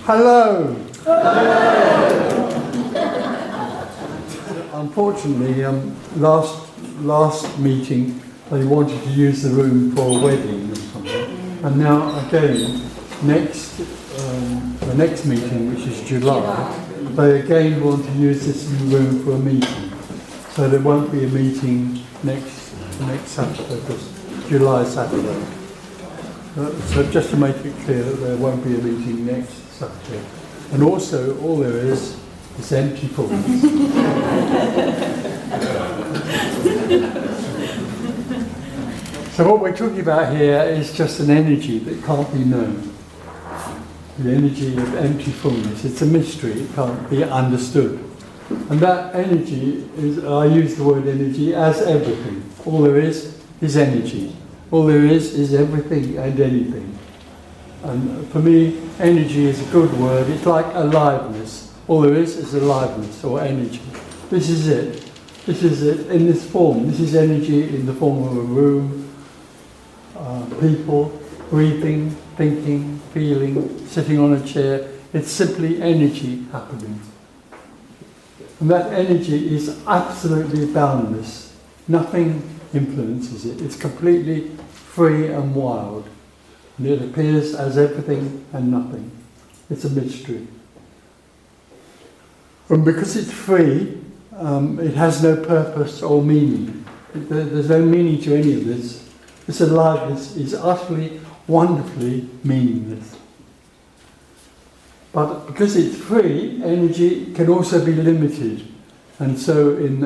Hello! Unfortunately, last meeting they wanted to use the room for a wedding or something, and now again, the next meeting, which is July, they again want to use this room for a meeting. So there won't be a meeting next Saturday, because July Saturday. So just to make it clear that there won't be a meeting next Saturday. And also, all there is empty forms. So what we're talking about here is just an energy that can't be known. The energy of empty fullness. It's a mystery, it can't be understood. And that energy is, I use the word energy as everything. All there is energy. All there is everything and anything. And for me, energy is a good word. It's like aliveness. All there is aliveness or energy. This is it. This is it in this form. This is energy in the form of a room, people, breathing, thinking, feeling, sitting on a chair. It's simply energy happening. And that energy is absolutely boundless. Nothing influences it. It's completely free and wild. And it appears as everything and nothing. It's a mystery. And because it's free, it has no purpose or meaning. There's no meaning to any of this. This aliveness is utterly, wonderfully meaningless. But because it's free, energy can also be limited. And so in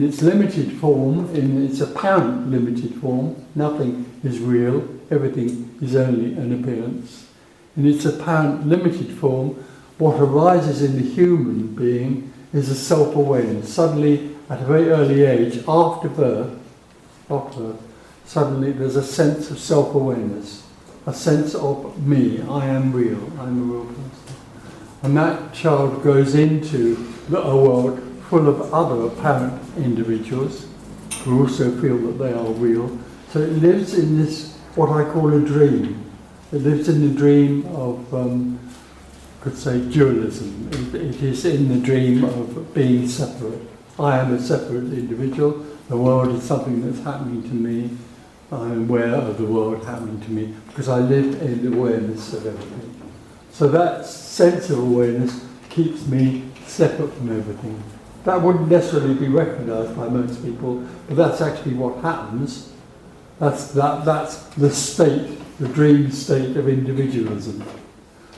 its limited form, in its apparent limited form, nothing is real, everything is only an appearance. In its apparent limited form, what arises in the human being is a self-awareness. Suddenly, at a very early age, after birth, suddenly there's a sense of self-awareness, a sense of me, I am real, I'm a real person. And that child goes into a world full of other apparent individuals who also feel that they are real. So it lives in this, what I call a dream. It lives in the dream of, could say, dualism. It is in the dream of being separate. I am a separate individual. The world is something that's happening to me. I'm aware of the world happening to me because I live in the awareness of everything. So that sense of awareness keeps me separate from everything. That wouldn't necessarily be recognised by most people, but that's actually what happens. That's the state, the dream state of individualism.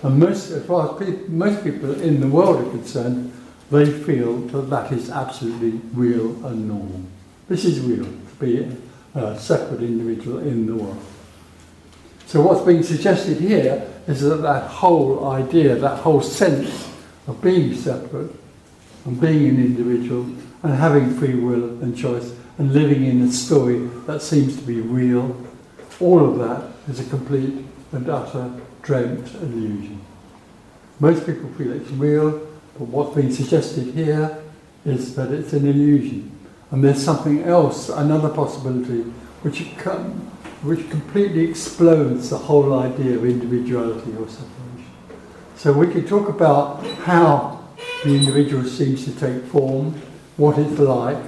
And as far as most people in the world are concerned, they feel that that is absolutely real and normal. This is real, to be a separate individual in the world. So what's being suggested here is that whole idea, that whole sense of being separate and being an individual and having free will and choice and living in a story that seems to be real, all of that is a complete and utter dreamt illusion. Most people feel it's real, but what's being suggested here is that it's an illusion. And there's something else, another possibility, which completely explodes the whole idea of individuality or separation. So we could talk about how the individual seems to take form, what it's like,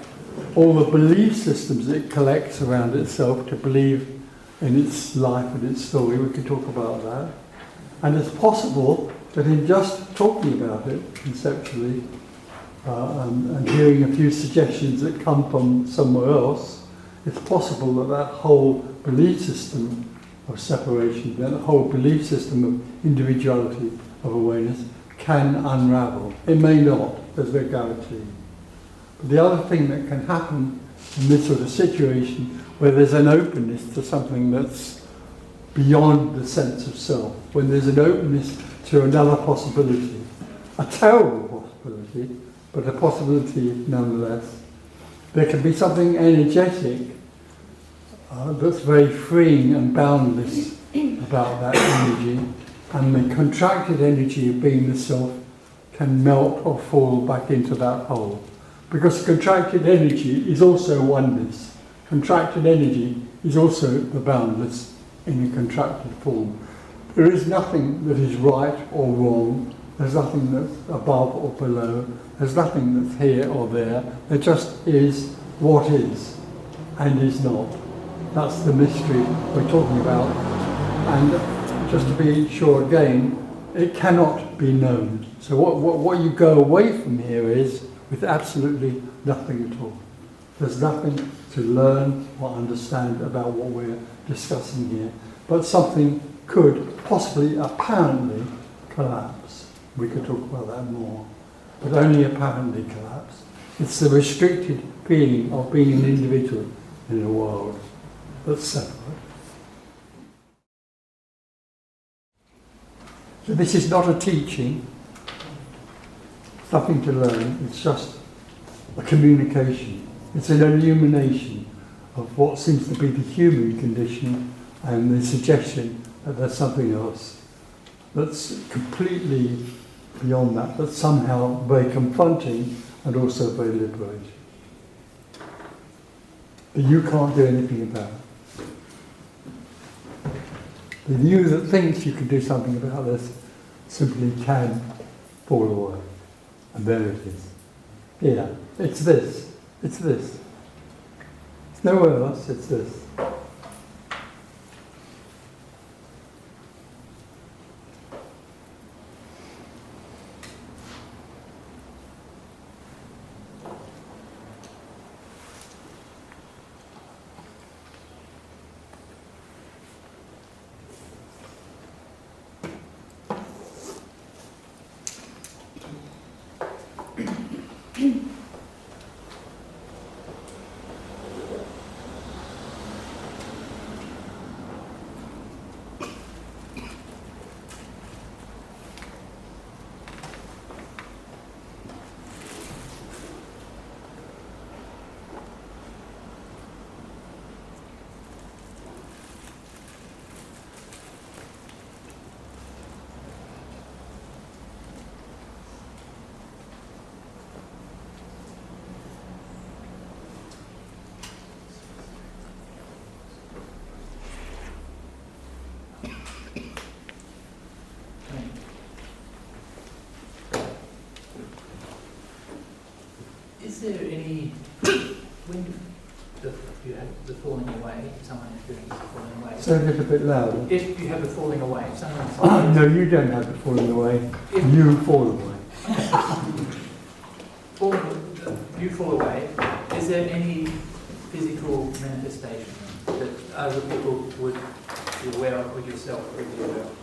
all the belief systems it collects around itself to believe in its life and its story. We could talk about that. And it's possible that in just talking about it conceptually and hearing a few suggestions that come from somewhere else, it's possible that that whole belief system of separation, that whole belief system of individuality, of awareness, can unravel. It may not, there's no guarantee. But the other thing that can happen in this sort of situation, where there's an openness to something that's beyond the sense of self, when there's an openness to another possibility, a terrible possibility, but a possibility nonetheless, there can be something energetic that's very freeing and boundless about that energy, and the contracted energy of being the self can melt or fall back into that hole. Because contracted energy is also oneness. Contracted energy is also the boundless in a contracted form. There is nothing that is right or wrong. There's nothing that's above or below. There's nothing that's here or there. There just is what is and is not. That's the mystery we're talking about. And just to be sure again, it cannot be known. So what you go away from here is with absolutely nothing at all. There's nothing to learn or understand about what we're discussing here. But something could possibly, apparently, collapse. We could talk about that more. But only apparently collapse. It's the restricted feeling of being an individual in a world that's separate. So this is not a teaching, it's nothing to learn, it's just a communication. It's an illumination of what seems to be the human condition and the suggestion that there's something else that's completely beyond that, that's somehow very confronting and also very liberating. But you can't do anything about it. The you that thinks you can do something about this simply can fall away. And there it is. Yeah, it's this. It's this. It's nowhere else, it's this. Is there any, when you have the falling away, someone experiences the falling away? Say it a bit louder. If you have the falling away, someone... No, you don't have the falling away. You fall away. You fall away. Is there any physical manifestation that other people would be aware of, or yourself would be aware of?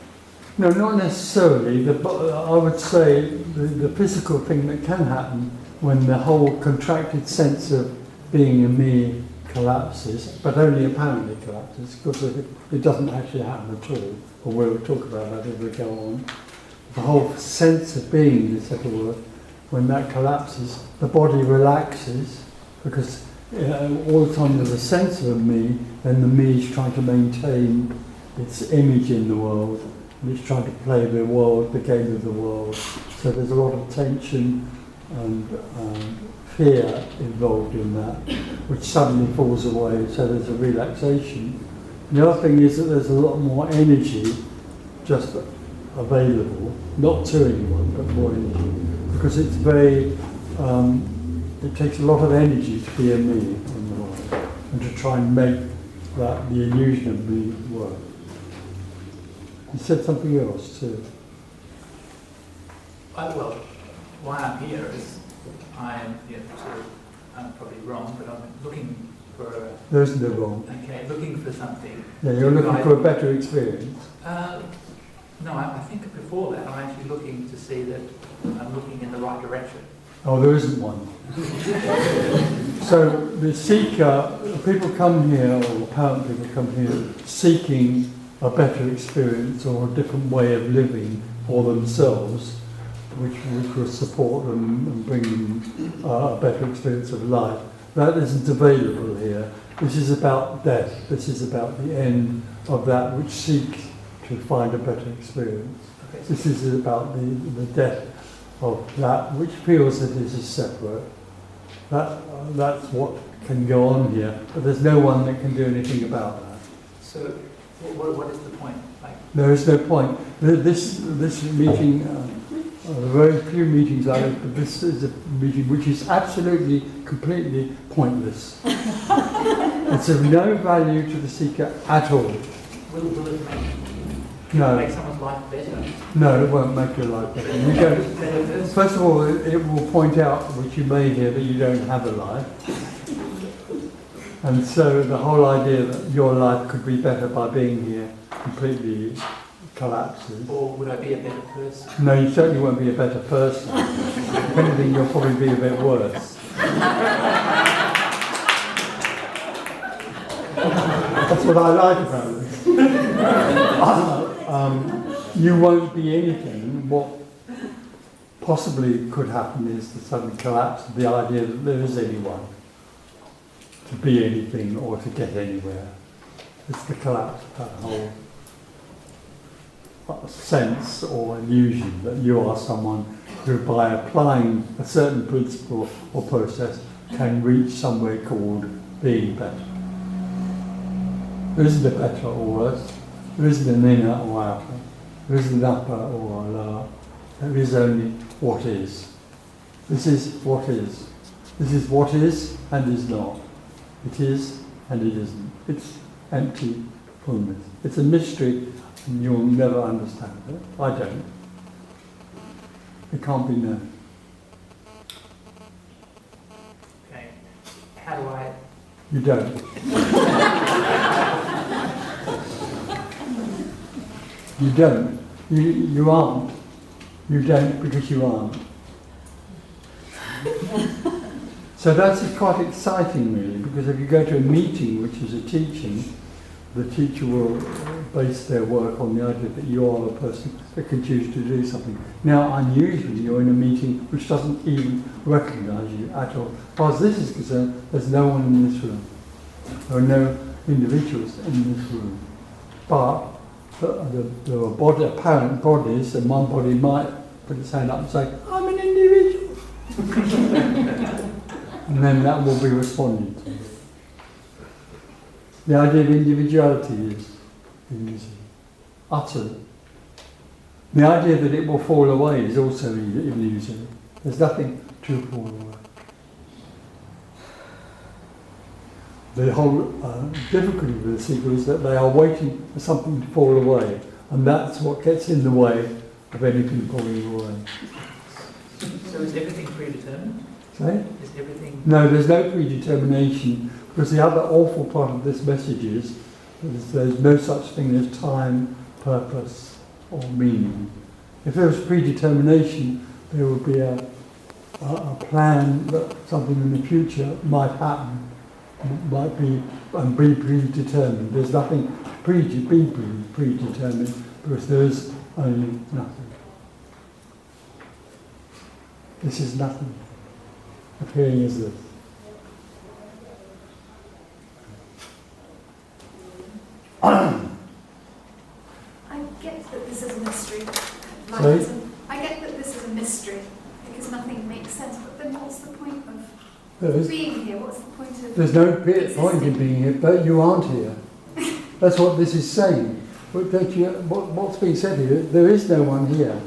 No, not necessarily. I would say the physical thing that can happen when the whole contracted sense of being a me collapses, but only apparently collapses, because it doesn't actually happen at all, or we'll talk about that as we go on. The whole sense of being, this little word, when that collapses, the body relaxes, because all the time there's a sense of a me, then the me is trying to maintain its image in the world, and it's trying to play the world, the game of the world. So there's a lot of tension and fear involved in that, which suddenly falls away, so there's a relaxation. And the other thing is that there's a lot more energy just available, not to anyone, but more energy, because it's very, it takes a lot of energy to be a me in the world, and to try and make that, the illusion of me, work. You said something else too. Well, why I'm here is I'm probably wrong, but I'm looking for a... There isn't no wrong. Okay, looking for something. Yeah, you're looking for a better experience. No, I think before that I'm actually looking to see that I'm looking in the right direction. Oh, there isn't one. So the seeker, people come here, or apparent people come here, seeking a better experience or a different way of living for themselves, which will support them and bring them a better experience of life. That isn't available here. This is about death. This is about the end of that which seeks to find a better experience. Okay. This is about the death of that which feels that it is separate. That's what can go on here, but there's no one that can do anything about that. So what is the point? There is no point. This meeting, very few meetings like this, but this is a meeting which is absolutely, completely pointless. It's of no value to the seeker at all. Will it No. make someone's life better? No, it won't make your life better. You don't, first of all, it will point out, which you may hear, that you don't have a life. And so the whole idea that your life could be better by being here completely collapses. Or would I be a better person? No, you certainly won't be a better person. If anything, you'll probably be a bit worse. That's what I like about this. You won't be anything. What possibly could happen is the sudden collapse of the idea that there is anyone to be anything or to get anywhere. It's the collapse of that whole sense or illusion that you are someone who, by applying a certain principle or process, can reach somewhere called being better. There isn't a better or worse. There isn't an inner or outer. There isn't an upper or a lower. There is only what is. This is what is. This is what is and is not. It is and it isn't. It's empty fullness. It's a mystery and you'll never understand it. I don't. It can't be known. Okay. How do I... You don't. You don't. You aren't. You don't because you aren't. So that's quite exciting really, because if you go to a meeting which is a teaching, the teacher will base their work on the idea that you are the person that can choose to do something. Now, unusually, you're in a meeting which doesn't even recognise you at all. As far as this is concerned, there's no one in this room. There are no individuals in this room. But there are apparent bodies, and one body might put its hand up and say, I'm an individual. And then that will be responded to. The idea of individuality is illusion, utter. The idea that it will fall away is also illusion. There's nothing to fall away. The whole difficulty with the seeker is that they are waiting for something to fall away, and that's what gets in the way of anything falling away. So is everything predetermined? Say? Is everything... No, there's no predetermination, because the other awful part of this message is that there's no such thing as time, purpose, or meaning. If there was predetermination, there would be a plan that something in the future might happen, might be and be predetermined. There's nothing predetermined, because there is only nothing. This is nothing. Appearing as this. I get that this is a mystery. Sorry? I get that this is a mystery because nothing makes sense. But then, what's the point of being here? What's the point of? There's no point in being here, but you aren't here. That's what this is saying. What's being said here? There is no one here,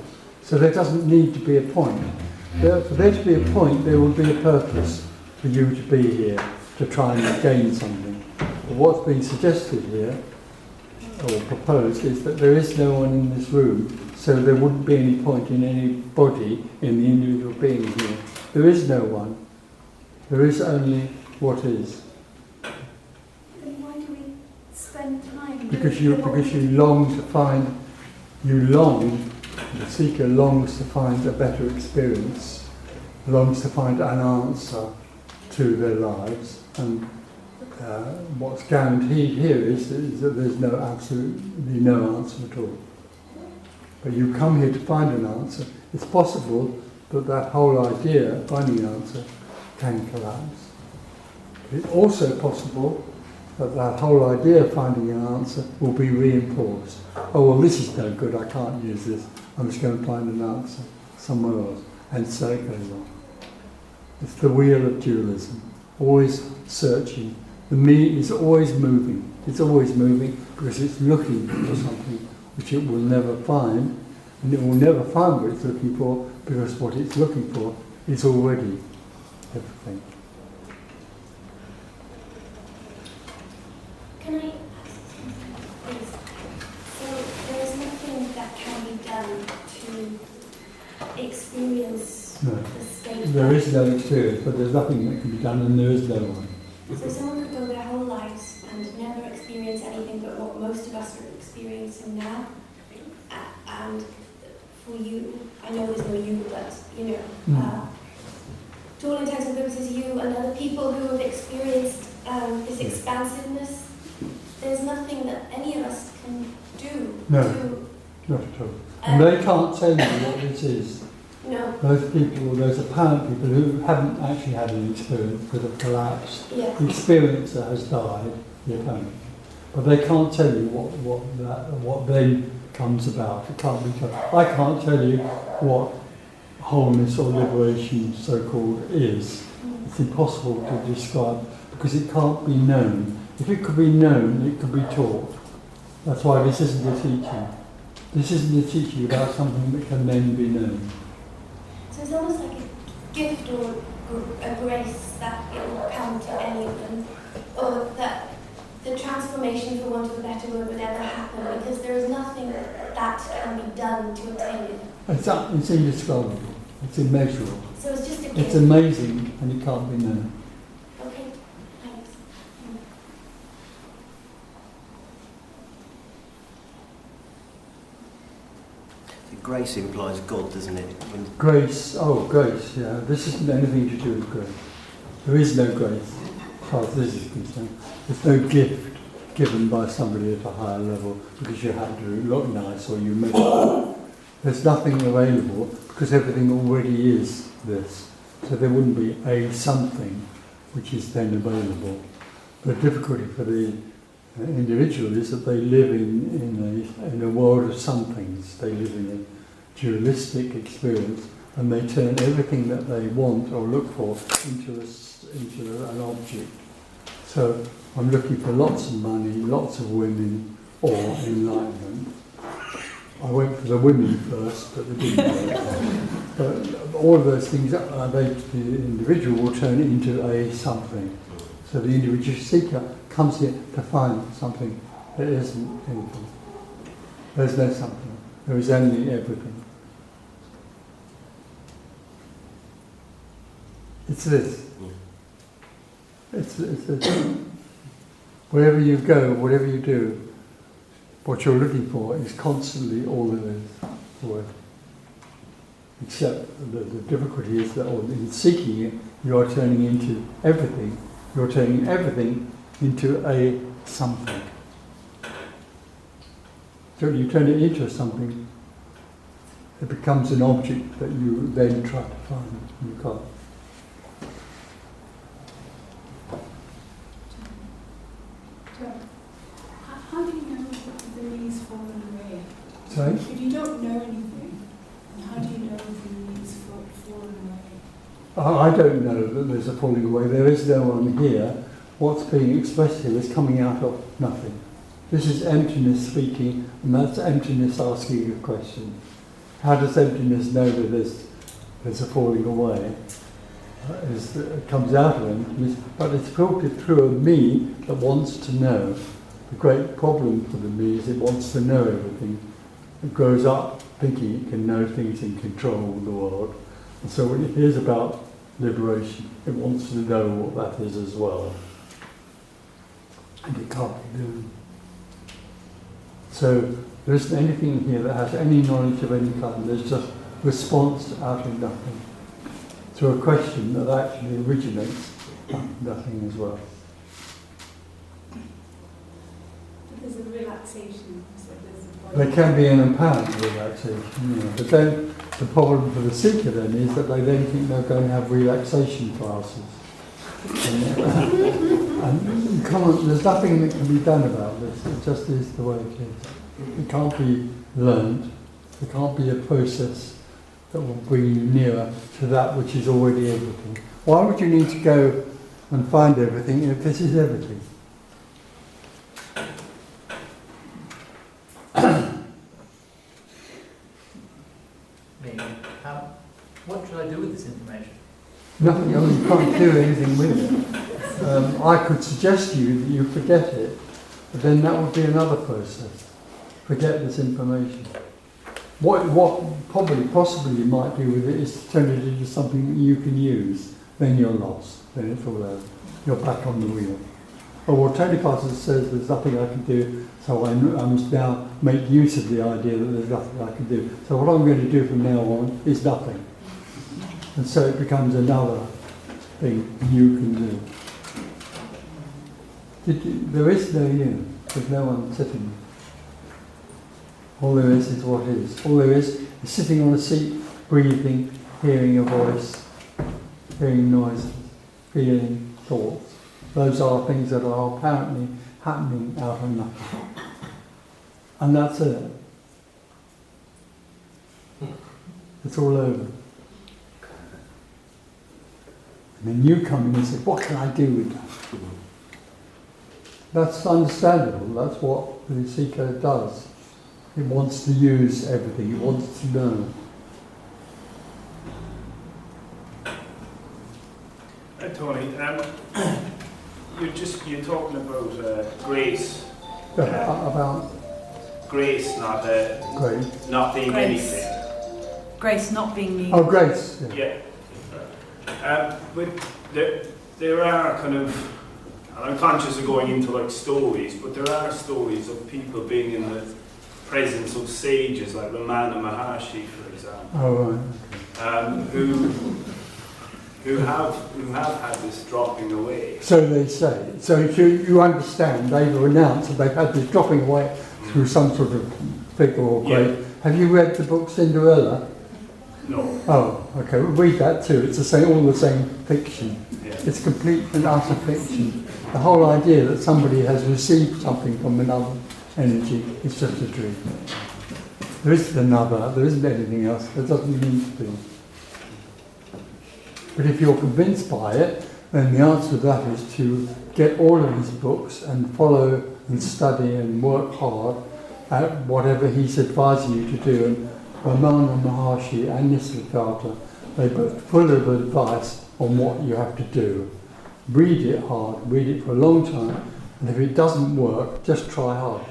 so there doesn't need to be a point. For there to be a point, there will be a purpose for you to be here, to try and gain something. But what's being suggested here, or proposed, is that there is no one in this room, so there wouldn't be any point in anybody in the individual being here. There is no one. There is only what is. Then why do we spend time? Because you long to find, the seeker longs to find a better experience, longs to find an answer to their lives, and what's guaranteed here is that there's absolutely no answer at all. But you come here to find an answer. It's possible that whole idea of finding an answer can collapse. It's also possible that whole idea of finding an answer will be reinforced. Oh, well, this is no good, I can't use this. I'm just going to find an answer somewhere else. And so it goes on. It's the wheel of dualism, always searching. The me is always moving. It's always moving because it's looking for something which it will never find, and it will never find what it's looking for, because what it's looking for is already everything. Can I ask something, please? So there is nothing that can be done to experience No. the state. There is no experience, but there's nothing that can be done, and there is no one. So someone could go their whole lives and never experience anything but what most of us are experiencing now. And for you, I know there's no you, but you know, to all intents and purposes, you and other people who have experienced this expansiveness, there's nothing that any of us can do. No. To, Not at all. And they can't tell you what this is. no. Those people, those apparent people who haven't actually had an experience, that have collapsed. Yes. The experiencer has died, the apparent. But they can't tell you what then comes about. It can't be told. I can't tell you what wholeness or liberation, so-called, is. It's impossible to describe because it can't be known. If it could be known, it could be taught. That's why this isn't a teaching. This isn't a teaching about something that can then be known. So it's almost like a gift or a grace that it will come to any of them, or that the transformation, for want of a better word, would ever happen, because there is nothing that can be done to attain it. It's indescribable. It's immeasurable. So it's just a gift. It's amazing, and it can't be known. Okay, thanks. Grace implies God, doesn't it? Grace, grace, yeah. This isn't anything to do with grace. There is no grace, as far as this is concerned. There's no gift given by somebody at a higher level because you have to look nice or you make it. There's nothing available because everything already is this. So there wouldn't be a something which is then available. The difficulty for the individual is that they live in a world of somethings. They live in a dualistic experience, and they turn everything that they want or look for into an object. So I'm looking for lots of money, lots of women, or enlightenment. I went for the women first, but they didn't work. But all of those things, the individual will turn into a something. So the individual seeker comes here to find something. There isn't anything. There's no something. There is only everything. It's this. It's this. Wherever you go, whatever you do, what you're looking for is constantly all there is. The word. Except the difficulty is that in seeking it, you are turning into everything. You're turning everything into a something. So you turn it into something, it becomes an object that you then try to find. You can't. How do you know if the leaves fallen away? Sorry? If you don't know anything, then how do you know if the leaves fallen away? I don't know that there's a falling away. There is no one here. What's being expressed here is coming out of nothing. This is emptiness speaking, and that's emptiness asking a question. How does emptiness know that there's a falling away? It comes out of emptiness, but it's filtered through a me that wants to know. The great problem for the me is it wants to know everything. It grows up thinking it can know things and control the world. And so when it hears about liberation, it wants to know what that is as well. And it can't be doing. So there isn't anything here that has any knowledge of any kind. There's just response out of nothing to a question that actually originates nothing as well. There's a relaxation. So there's a body. There can be an apparent relaxation, yeah. But then the problem for the seeker then is that they then think they're going to have relaxation classes. And you can't, there's nothing that can be done about this. It just is the way it is. It can't be learned. There can't be a process that will bring you nearer to that which is already everything. Why would you need to go and find everything if this is everything? me, what should I do with this information? Nothing, you can't do anything with it. I could suggest to you that you forget it, but then that would be another process. Forget this information. What possibly you might do with it is to turn it into something you can use. Then you're lost. Then it's all over. You're back on the wheel. But what Tony Parsons says, there's nothing I can do, so I must now make use of the idea that there's nothing I can do. So what I'm going to do from now on is nothing. And so it becomes another thing you can do. There is no you. There's no one sitting. All there is what is. All there is sitting on a seat, breathing, hearing a voice, hearing noises, feeling thoughts. Those are things that are apparently happening out of nothing. And that's it. It's all over. And then you come in and say, what can I do with that? That's understandable. That's what the seeker does. It wants to use everything. It wants to know. Tony, you're talking about grace. About grace, not grace. not being Grace. anything. Grace not being meaningless. Oh, grace. Yeah. Yeah. But there are kind of, and I'm conscious of going into like stories, but there are stories of people being in the presence of sages like Ramana Maharshi, for example, Oh, right. who have had this dropping away. So they say. So you understand, they've announced that they've had this dropping away through some sort of figure or grade. Yeah. Have you read the book Cinderella? No. Oh, okay. We'll read that too. It's all the same fiction. Yeah. It's complete and utter fiction. The whole idea that somebody has received something from another energy is just a dream. There isn't another. There isn't anything else. There doesn't need to be. But if you're convinced by it, then the answer to that is to get all of his books and follow and study and work hard at whatever he's advising you to do. And Ramana Maharshi and Nisargadatta, they're both full of advice on what you have to do. Read it hard, read it for a long time, and if it doesn't work, just try hard.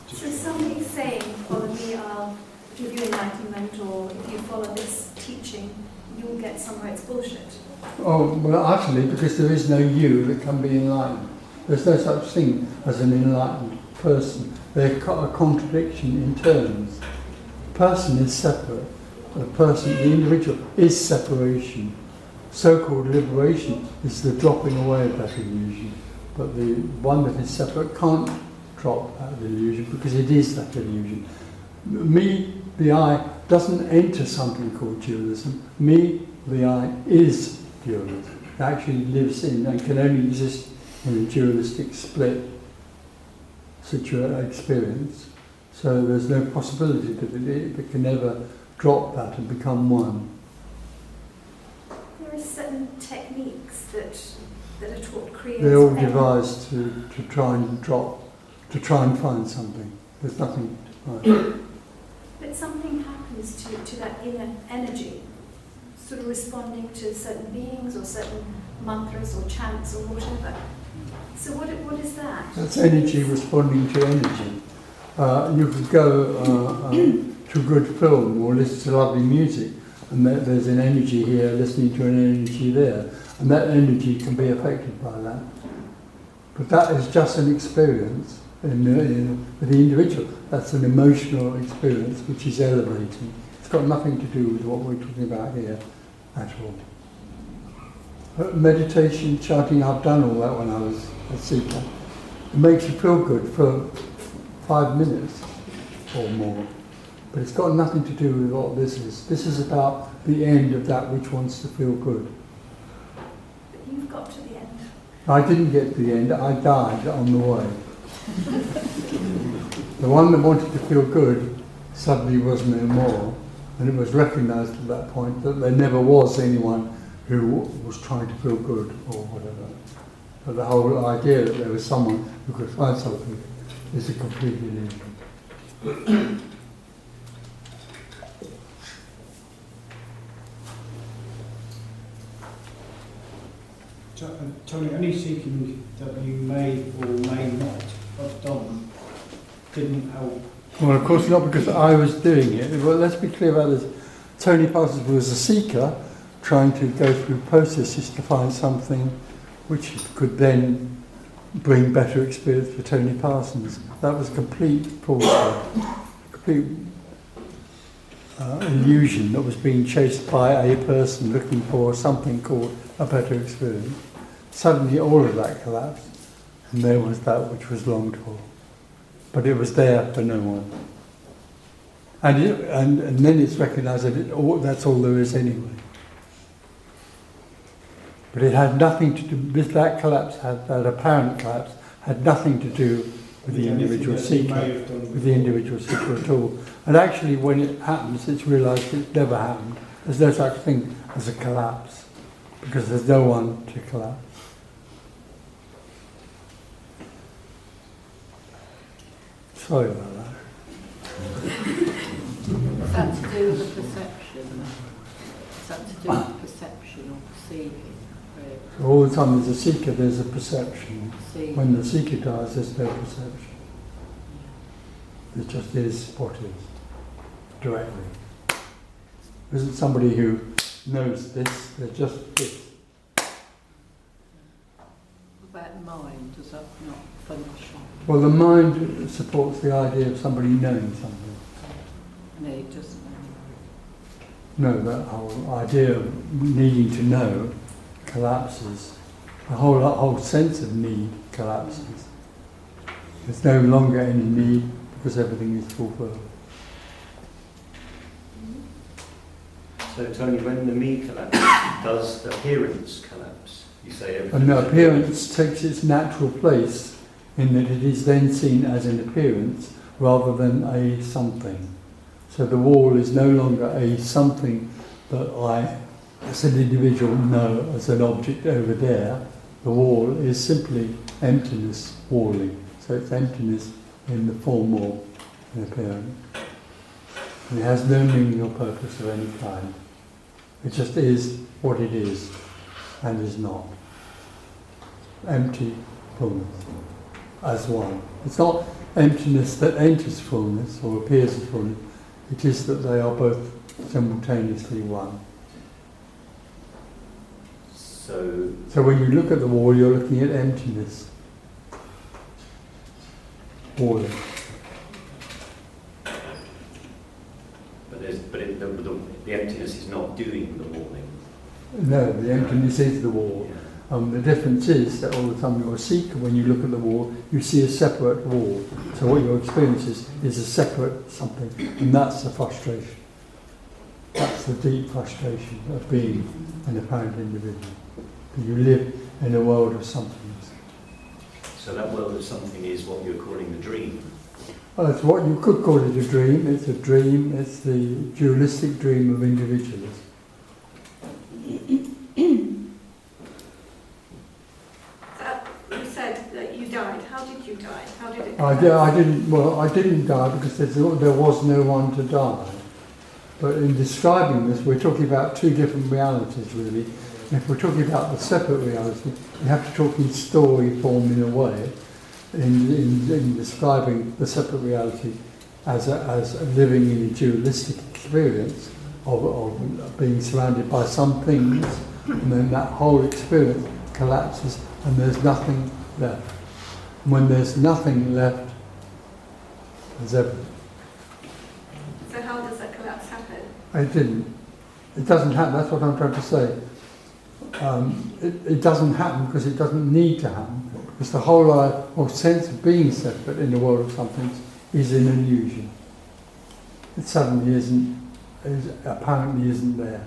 So somebody's saying, follow me, I'll give you enlightenment, or if you follow this teaching, you'll get somewhere. It's bullshit. Oh, well, actually, because there is no you that can be enlightened. There's no such thing as an enlightened person. They're a contradiction in terms. Person is separate. The person, the individual, is separation. So-called liberation is the dropping away of that illusion. But the one that is separate can't drop that illusion because it is that illusion. Me, the I, doesn't enter something called dualism. Me, the I, is dualism. It actually lives in and can only exist in a dualistic split experience. So there's no possibility that it can ever drop that and become one. There are certain techniques that are taught creators. They're all devised to try and drop, to try and find something. There's nothing to find. But something happens to that inner energy, sort of responding to certain beings or certain mantras or chants or whatever. So what is that? That's energy responding to energy. You could go to a good film or listen to lovely music, and there's an energy here listening to an energy there, and that energy can be affected by that. But that is just an experience for the individual. That's an emotional experience which is elevating. It's got nothing to do with what we're talking about here at all. Meditation, chanting, I've done all that when I was a seeker. It makes you feel good for 5 minutes or more. But it's got nothing to do with what this is. This is about the end of that which wants to feel good. But you've got to the end. I didn't get to the end, I died on the way. The one that wanted to feel good suddenly was no more, and it was recognised at that point that there never was anyone who was trying to feel good or whatever. But the whole idea that there was someone who could find something is a complete illusion. Tony, any seeking that you may or may not have done didn't help. Well, of course not, because I was doing it. Well, let's be clear about this. Tony Parsons was a seeker trying to go through processes to find something which could then bring better experience for Tony Parsons. That was complete falsehood, complete illusion that was being chased by a person looking for something called a better experience. Suddenly all of that collapsed, and there was that which was longed for. But it was there for no one. And then it's recognised that that's all there is anyway. But it had nothing to do with that collapse, that apparent collapse, had nothing to do with the individual seeker, at all. And actually when it happens, it's realised it never happened. There's no such thing as a collapse, because there's no one to collapse. Sorry about that. Is that to do with the perception? Is that to do with perception or perceiving? So all the time there's a seeker, there's a perception. See. When the seeker dies, there's no perception. It just is what is, directly. There isn't somebody who knows this, there's just this. What about mind? Does that not function? Well, the mind supports the idea of somebody knowing something. No, it doesn't. No, that whole idea of needing to know collapses. The whole sense of need collapses. There's no longer any need because everything is fulfilled. So, Tony, when the me collapses, does the appearance collapse? You say everything. And the appearance takes its natural place in that it is then seen as an appearance rather than a something. So the wall is no longer a something that I, as an individual, know as an object over there. The wall is simply emptiness walling. So it's emptiness in the form of an appearance. And it has no meaning or purpose of any kind. It just is what it is and is not. Empty fullness as one. It's not emptiness that enters fullness or appears as fullness. It is that they are both simultaneously one. So when you look at the wall, you're looking at emptiness. Walling. But the emptiness is not doing the walling. No, the emptiness is the wall. The difference is that all the time you're a seeker, when you look at the wall, you see a separate wall. So what your experience is a separate something, and that's the frustration. That's the deep frustration of being an apparent individual. You live in a world of somethings. So that world of something is what you're calling the dream. It's what you could call it a dream. It's a dream. It's the dualistic dream of individualism. You said that you died. How did you die? How did it? I didn't die because there was no one to die. But in describing this, we're talking about two different realities, really. If we're talking about the separate reality, you have to talk in story form in a way, in describing the separate reality as living in a dualistic experience of being surrounded by some things, and then that whole experience collapses and there's nothing left. When there's nothing left, there's everything. So how does that collapse happen? It doesn't happen, that's what I'm trying to say. It doesn't happen because it doesn't need to happen. Because the whole sense of being separate in the world of something is an illusion. It suddenly apparently isn't there.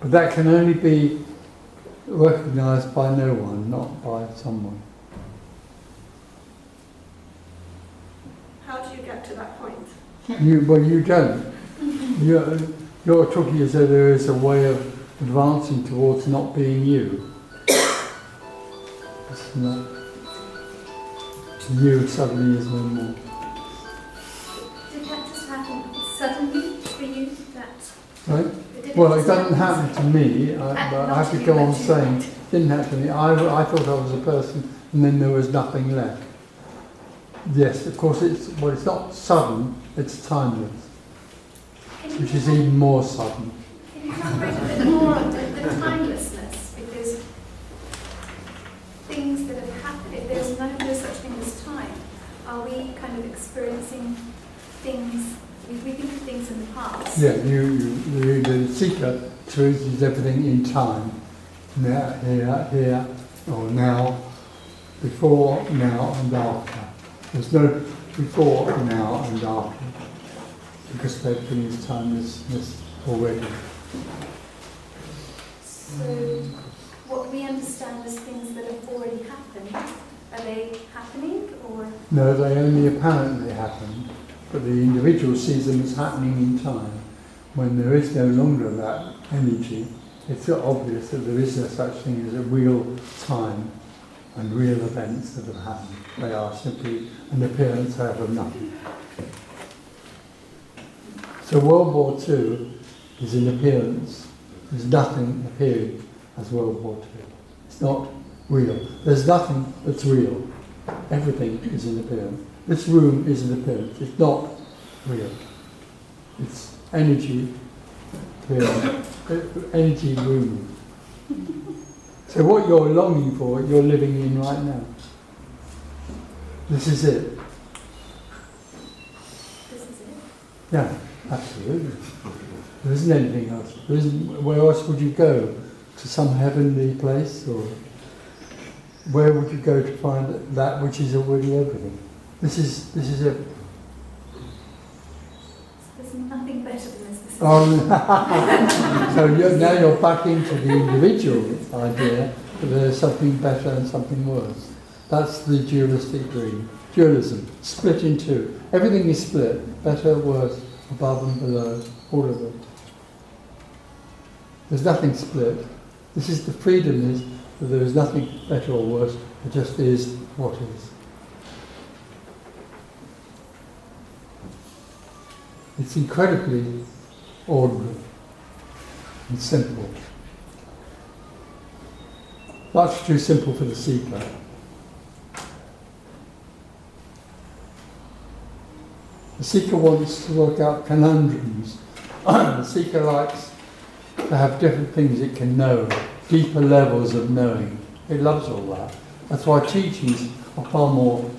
But that can only be recognised by no one, not by someone. How do you get to that point? You don't. You're talking as though there is a way of advancing towards not being you. It's not. to you suddenly is no more. Did that just happen suddenly for you? That Right? did Well, it just doesn't happen to me, but I Not have to to you, go but on to saying, what? it didn't happen to me. I thought I was a person, and then there was nothing left. Yes, of course, it's not sudden, it's timeless, Can you which is even more sudden. Can you elaborate a bit more on the timelessness? Because things that have happened, if there's no such thing as time, are we kind of experiencing things, we think of things in the past? Yeah, the seeker experiences everything in time. Now, here, or now, before, now, and after. There's no before, now, and after, because everything is timelessness already. So, what we understand as things that have already happened, are they happening or? No, they only apparently happen, but the individual sees them as happening in time. When there is no longer that energy, it's obvious that there is no such thing as a real time and real events that have happened. They are simply an appearance out of nothing. So World War II is an appearance. There's nothing appearing as World War II. It's not real. There's nothing that's real. Everything is an appearance. This room is an appearance. It's not real. It's energy appearing. Energy room. So what you're longing for, you're living in right now. This is it. This is it? Yeah, absolutely. There isn't anything else. There isn't, where else would you go? To some heavenly place? Or where would you go to find that which is already everything? This is everything. There's nothing better than this. So now you're back into the individual idea that there's something better and something worse. That's the dualistic dream. Dualism, split in two. Everything is split, better, worse, above and below, all of it. There's nothing split. This is the freedom is that there is nothing better or worse, it just is what is. It's incredibly ordinary and simple. Much too simple for the seeker. The seeker wants to work out conundrums. The seeker likes to have different things it can know, deeper levels of knowing. It loves all that. That's why teachings are far more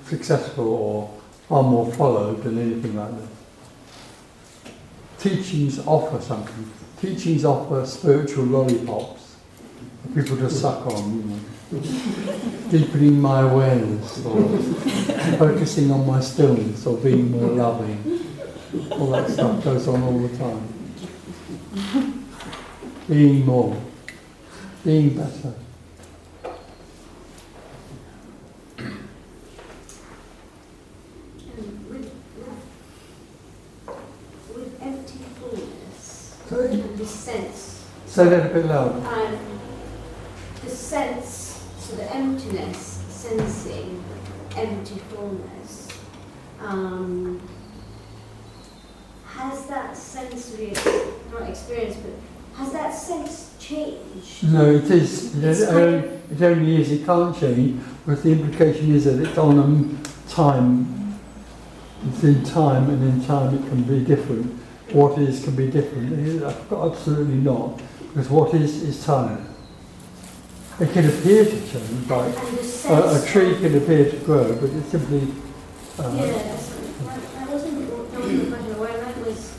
successful or far more followed than anything like that. Teachings offer something. Teachings offer spiritual lollipops for people to suck on, you know. Deepening my awareness, or focusing on my stillness, or being more loving. All that stuff goes on all the time. Being more. Being better. With empty fullness, Sorry? and the sense, Say that a bit louder. and the sense, so the emptiness, sensing, empty fullness, has that sensory, not experience, but has that sense changed? No, it is. It only is. It can't change. But the implication is that it's on a time. It's in time, and in time it can be different. What is can be different. Absolutely not, because what is time. It can appear to change, like a tree can appear to grow, but it's simply. That wasn't the question. What I meant was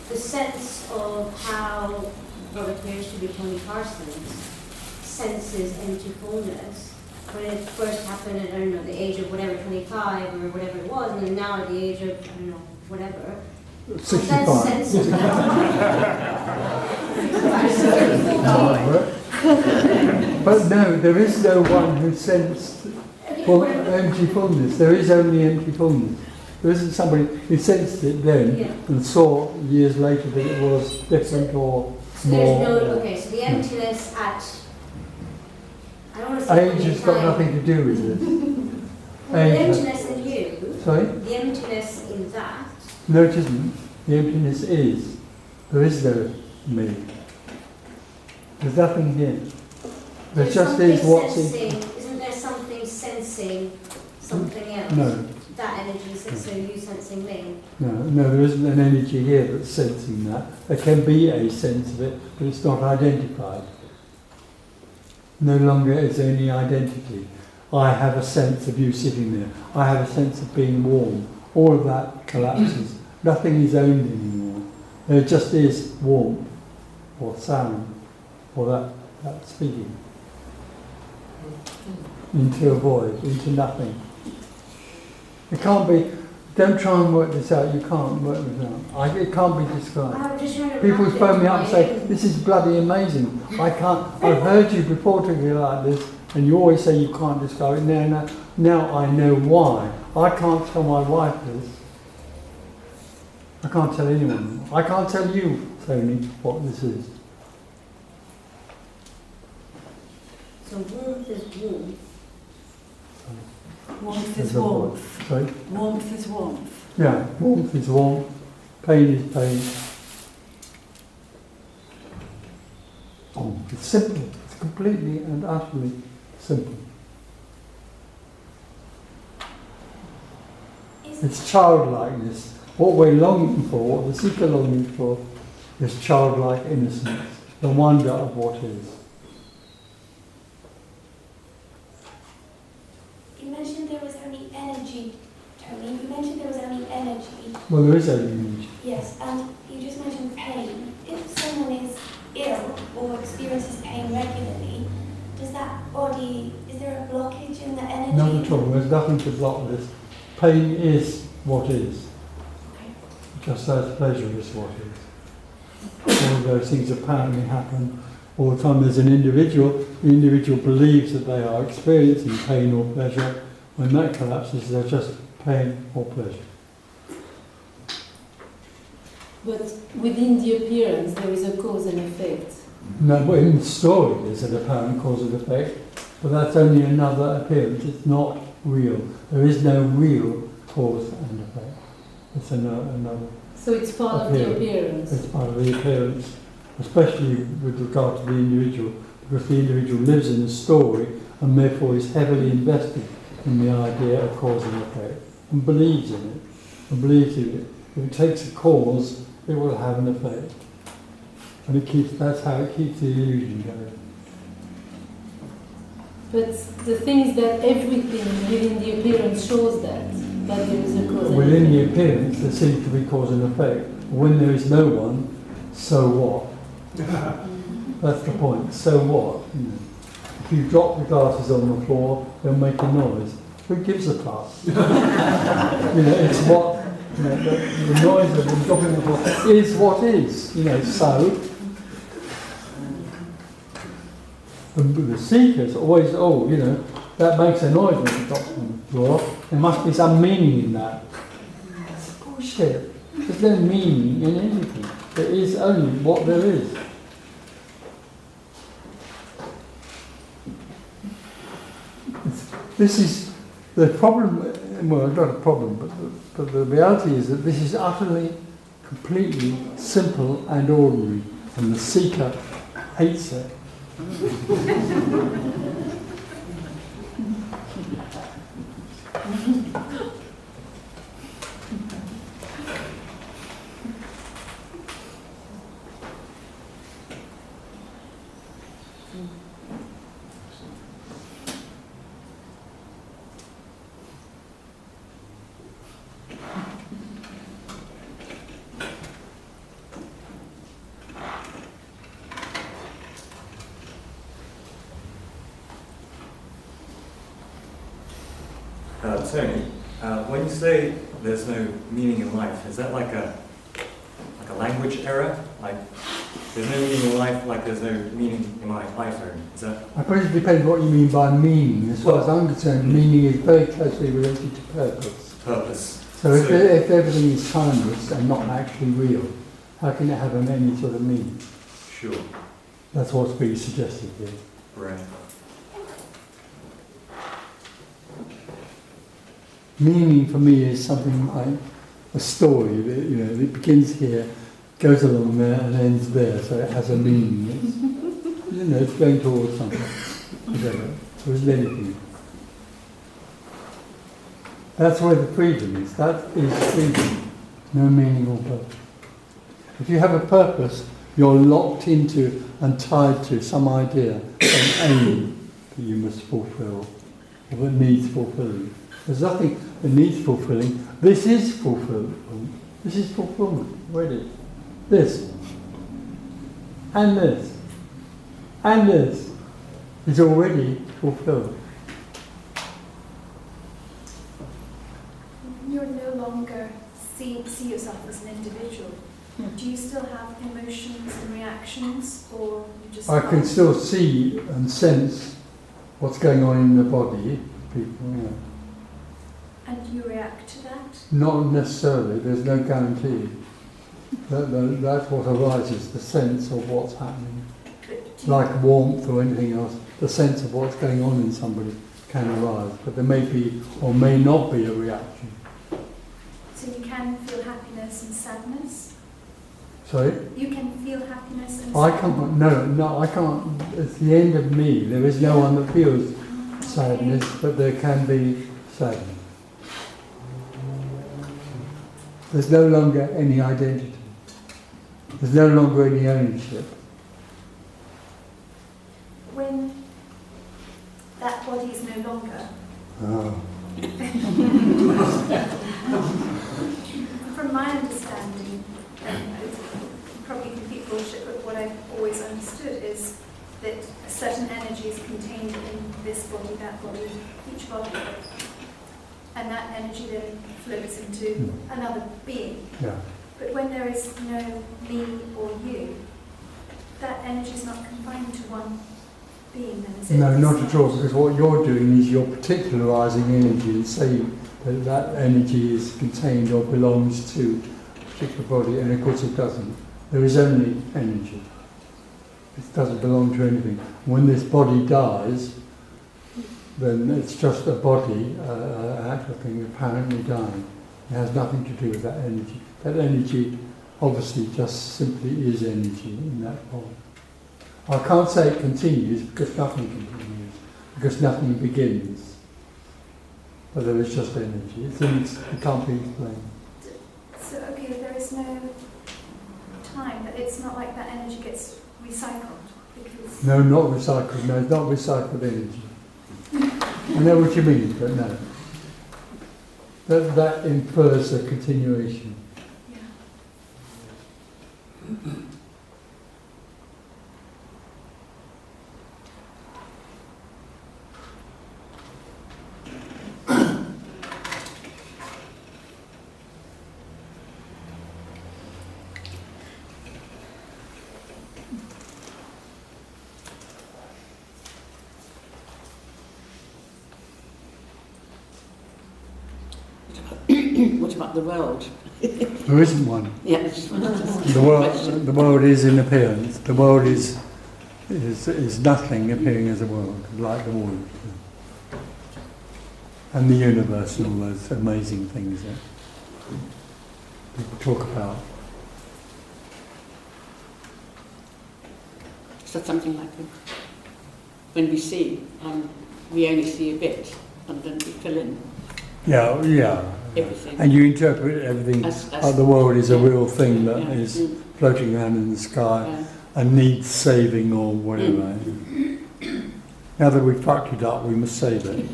the sense of how what appears to be Tony Parsons senses empty fullness. When it first happened at, I don't know, the age of whatever, 25 or whatever it was, and then now at the age of, I don't know, whatever. 65. That sense But no, there is no one who sensed empty fullness. There is only empty fullness. There isn't somebody who sensed it then and saw years later that it was different or so more. there's no, okay, so the emptiness at I don't want to say Age has got nothing to do with this. The emptiness in you, Sorry? the emptiness in that, No, it isn't. The emptiness is. There is no me. There's nothing here. There there's just something is what's sensing, in. isn't there something sensing something else? No, That energy, so you sensing me. no, there isn't an energy here that's sensing that. There can be a sense of it, but it's not identified. No longer is there any identity. I have a sense of you sitting there. I have a sense of being warm. All of that collapses. Nothing is owned anymore. There just is warmth, or sound, or that speaking. Into a void, into nothing. It can't be, don't try and work this out, you can't work this out. It can't be described. I'm just trying to People wrap it phone me in up and my say, own- this is bloody amazing. I've heard you before talking like this, and you always say you can't describe it. Now I know why. I can't tell my wife this. I can't tell anyone. I can't tell you, Tony, what this is. So warmth is warmth. Warmth There's is a warmth. void. Sorry? Warmth is warmth. Yeah, warmth is warmth, pain is pain. Oh, it's simple. It's completely and utterly simple. It's childlikeness. What we're longing for, what the seeker longing for, is childlike innocence, the wonder of what is. You mentioned there was only energy, Tony. You mentioned there was only energy. Well, there is only energy. Yes, and you just mentioned pain. If someone is ill or experiences pain regularly, does that body, is there a blockage in the energy? None at all. There's nothing to block this. Pain is what is. Okay. Just as pleasure is what is. All of those things apparently happen all the time. There's an individual, the individual believes that they are experiencing pain or pleasure. When that collapses, they're just pain or pleasure. But within the appearance, there is a cause and effect. No, but in the story there's an apparent cause and effect, but that's only another appearance. It's not real. There is no real cause and effect. It's another. So it's part of the appearance. It's part of the appearance, especially with regard to the individual, because the individual lives in the story and therefore is heavily invested in the idea of cause and effect and believes in it, and believes in it. If it takes a cause, it will have an effect. And that's how it keeps the illusion going. But the thing is that everything within the appearance shows that there is a cause and Within effect. the appearance, there seems to be cause and effect. When there is no one, so what? That's the point. So what? You know, if you drop the glasses on the floor, they'll make a noise. Who gives a fuss? It's what the noise of them dropping the floor is what is. So. And the seekers always, that makes a noise when it drops on the floor. There must be some meaning in that. That's bullshit. There's no meaning in anything. There is only what there is. This is the problem. Well, not a problem, but the reality is that this is utterly, completely simple and ordinary, and the seeker hates it. Tony, when you say there's no meaning in life, is that like a language error? Like there's no meaning in life, like there's no meaning in my iPhone? Is that? I suppose it depends what you mean by meaning. As far as I'm concerned, meaning is very closely related to purpose. Purpose. So if everything is timeless and not actually real, how can it have any sort of meaning? Sure. That's what's being suggested here. Right. Meaning for me is something like a story. That, it begins here, goes along there, and ends there. So it has a meaning. It's going towards something. Whatever. There isn't anything. That's where the freedom is. That is freedom. No meaning or purpose. If you have a purpose, you're locked into and tied to some idea, some aim that you must fulfill, or that needs fulfilling. There's nothing that needs fulfilling. This is fulfillment. This is fulfillment. Already. This. And this. And this is already fulfilled. You're no longer see yourself as an individual. Do you still have emotions and reactions, or you just? I can still see and sense what's going on in the body, people. And you react to that? Not necessarily. There's no guarantee. That's what arises, the sense of what's happening. Like warmth or anything else, the sense of what's going on in somebody can arise, but there may be or may not be a reaction. So you can feel happiness and sadness? Sorry? You can feel happiness and I sadness? can't, no, I can't. It's the end of me. There is no one that feels sadness, but there can be sadness. There's no longer any identity. There's no longer any ownership. When that body is no longer, from my understanding, and it's probably complete bullshit, but what I've always understood is that a certain energy is contained in this body, that body, each body, and that energy then floats into another being. Yeah. But when there is no me or you, that energy is not confined to one being then, is it? No, not at all, because what you're doing is you're particularising energy and saying that that energy is contained or belongs to a particular body, and of course it doesn't. There is only energy. It doesn't belong to anything. When this body dies, then it's just a body, an actual thing apparently dying. It has nothing to do with that energy. That energy obviously just simply is energy in that form. I can't say it continues because nothing continues, because nothing begins. But there is just energy. It can't be explained. So, okay, there is no time, but it's not like that energy gets recycled because... No, not recycled. No, it's not recycled energy. I know what you mean, but no. That infers a continuation. Yeah. What about the world? There isn't one. Yeah, I just wanted to ask The a world, question. the world is in appearance. The world is nothing appearing as a world, like the world. And the universe and all those amazing things that people talk about. So something like when we see, we only see a bit, and then we fill in Yeah. everything. And you interpret everything As like the world is a real thing that Yeah. is floating around in the sky Yeah. and needs saving or whatever. Now that we've fucked it up, we must save it.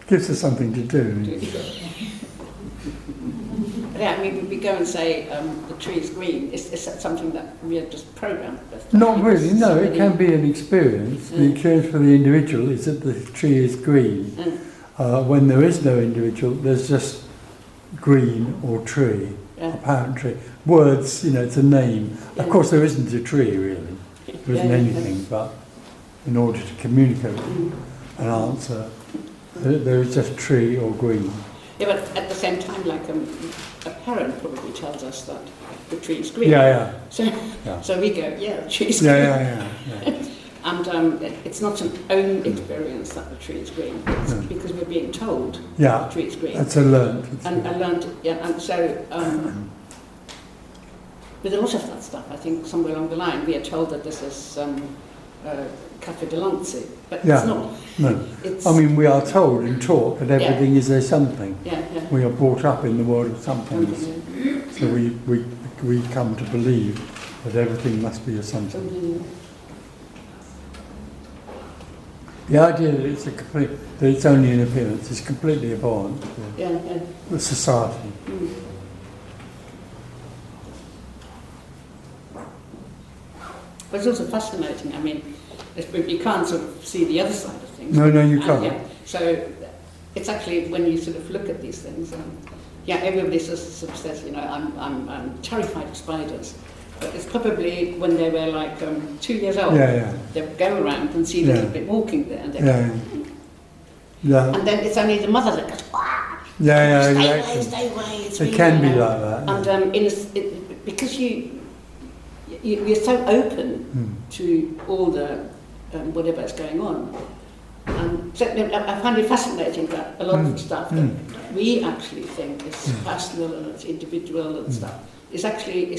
Gives us something to do. Yeah, I mean, we go and say the tree is green. Is that something that we are just programmed with? Not really, no, it can be an experience. The experience for the individual is that the tree is green. When there is no individual, there's just green or tree, apparent tree. Words, it's a name. Of course there isn't a tree really, there isn't anything, but in order to communicate an answer, there is just tree or green. Yeah, but at the same time, like a parent probably tells us that the tree is green. Yeah. So we go, yeah, the tree is Yeah. And it's not an own experience that the tree is green. It's No. because we're being told Yeah, the tree is green. that's a learnt. And I learned, yeah, and so with a lot of that stuff, I think somewhere along the line we are told that this is Cafe de Lanzi, but Yeah. it's not. No. It's, I mean, we are told and taught that everything is a something. yeah, yeah. We are brought up in the world of somethings. So we come to believe that everything must be a something. The idea that that it's only an appearance is completely abhorrent to Yeah, the society. Mm. But it's also fascinating. I mean, you can't sort of see the other side of things. No, you can't. Yeah. So it's actually when you sort of look at these things, everybody sort of says, I'm terrified of spiders. But it's probably when they were like 2 years old. They would go around and see little bit walking there, and they and then it's only the mother that goes, stay away. It's it can be like that. And because you're so open to all the whatever's going on. So I find it fascinating that a lot of stuff that we actually think is personal and it's individual and stuff it's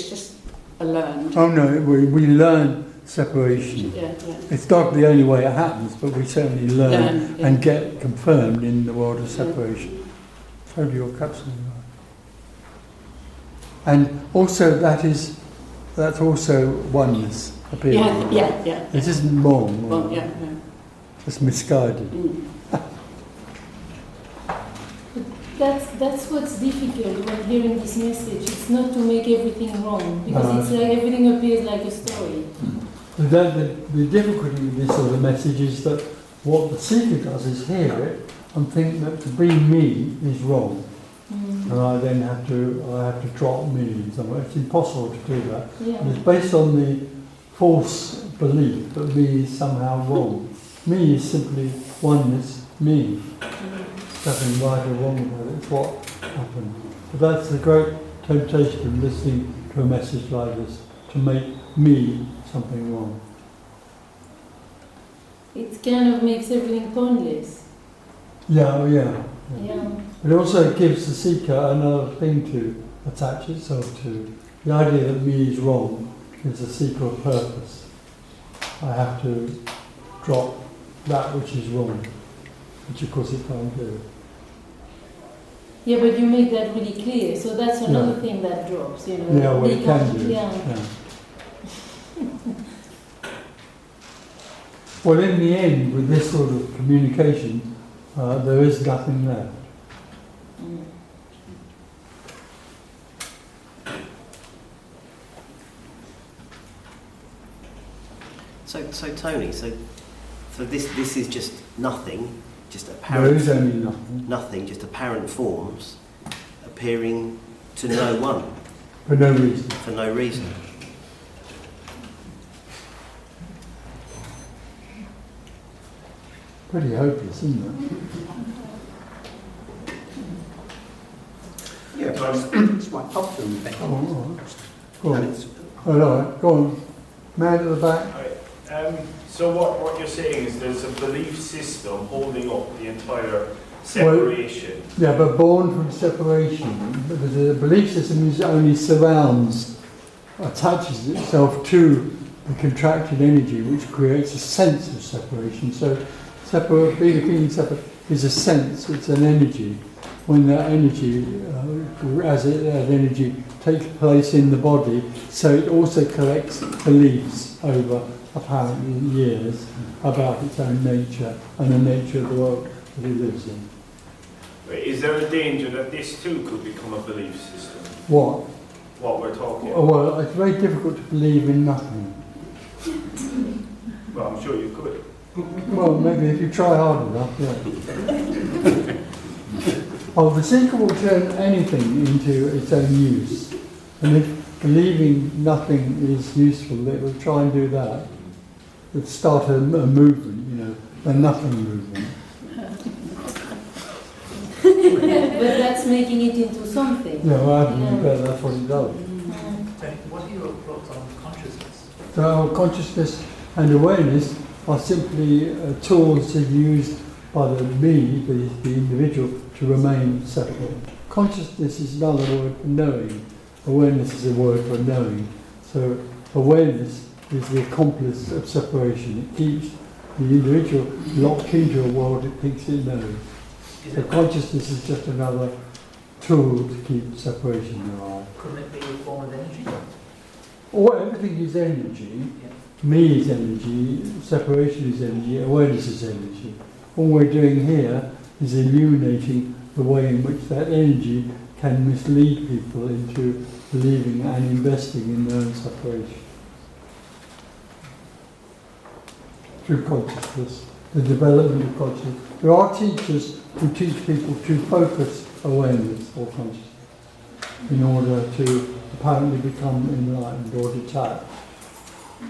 just a learned. Oh no, we learn separation. Yeah. It's not the only way it happens, but we certainly learn and get confirmed in the world of separation. Totally, you're absolutely right. And also that's also oneness appearing. Yeah. It isn't wrong. Well, yeah. It's misguided. That's what's difficult when hearing this message. It's not to make everything wrong, because it's like everything appears like a story. The difficulty with this sort of message is that what the seeker does is hear it and think that to be me is wrong. And I then have to drop me somewhere. It's impossible to do that. Yeah. And it's based on the false belief that me is somehow wrong. Me is simply oneness, me. Nothing right or wrong about it. It's what happened. But that's the great temptation of listening to a message like this, to make me something wrong. It kind of makes everything pointless. Yeah. It also gives the seeker another thing to attach itself to. The idea that me is wrong gives the seeker a purpose. I have to drop that which is wrong, which of course it can't do. Yeah, but you make that really clear, so that's another thing that drops, Yeah, well, it can do. Yeah. Well, in the end, with this sort of communication, there is nothing left. So Tony, so this is just nothing, just There apparent. is only nothing. Nothing, just apparent forms appearing to no one For no reason. for no reason. Pretty hopeless, isn't it? Yeah, it's quite popular in fact. Oh, all right. All right, go on. Man at the back. So what you're saying is there's a belief system holding up the entire separation. Yeah, but born from separation. The belief system only surrounds, attaches itself to the contracted energy, which creates a sense of separation. So being separate is a sense, it's an energy. When that energy, that energy takes place in the body, so it also collects beliefs over apparently years about its own nature and the nature of the world that it lives in. Is there a danger that this too could become a belief system? What? What we're talking about? Well, it's very difficult to believe in nothing. Well, I'm sure you could. Well, maybe if you try hard enough, yeah. Oh, the seeker will turn anything into its own use. And if believing nothing is useful, it will try and do that. It'll start a movement, a nothing movement. But that's making it into something. Yeah, well, I bet that's what it does. Tony, what are your thoughts on consciousness? So consciousness and awareness are simply tools used by the me, the individual, to remain separate. Consciousness is another word for knowing. Awareness is a word for knowing. So awareness is the accomplice of separation. It keeps the individual locked into a world it thinks it knows. So consciousness is just another tool to keep separation alive. Couldn't it be a form of energy? Or everything is energy. Yeah. Me is energy, separation is energy, awareness is energy. All we're doing here is illuminating the way in which that energy can mislead people into believing and investing in their own separation. Through consciousness, the development of consciousness. There are teachers who teach people to focus awareness or consciousness in order to apparently become enlightened or detached.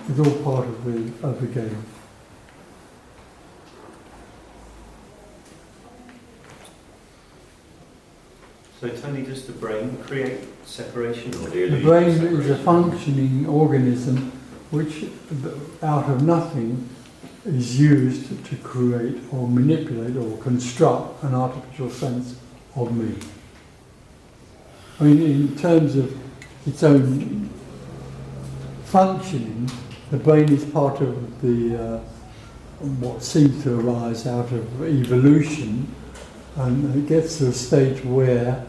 It's all part of the game. So Tony, does the brain create separation, or the The brain is a functioning organism which, out of nothing, is used to create or manipulate or construct an artificial sense of me. I mean, in terms of its own functioning, the brain is part of the what seems to arise out of evolution, and it gets to a stage where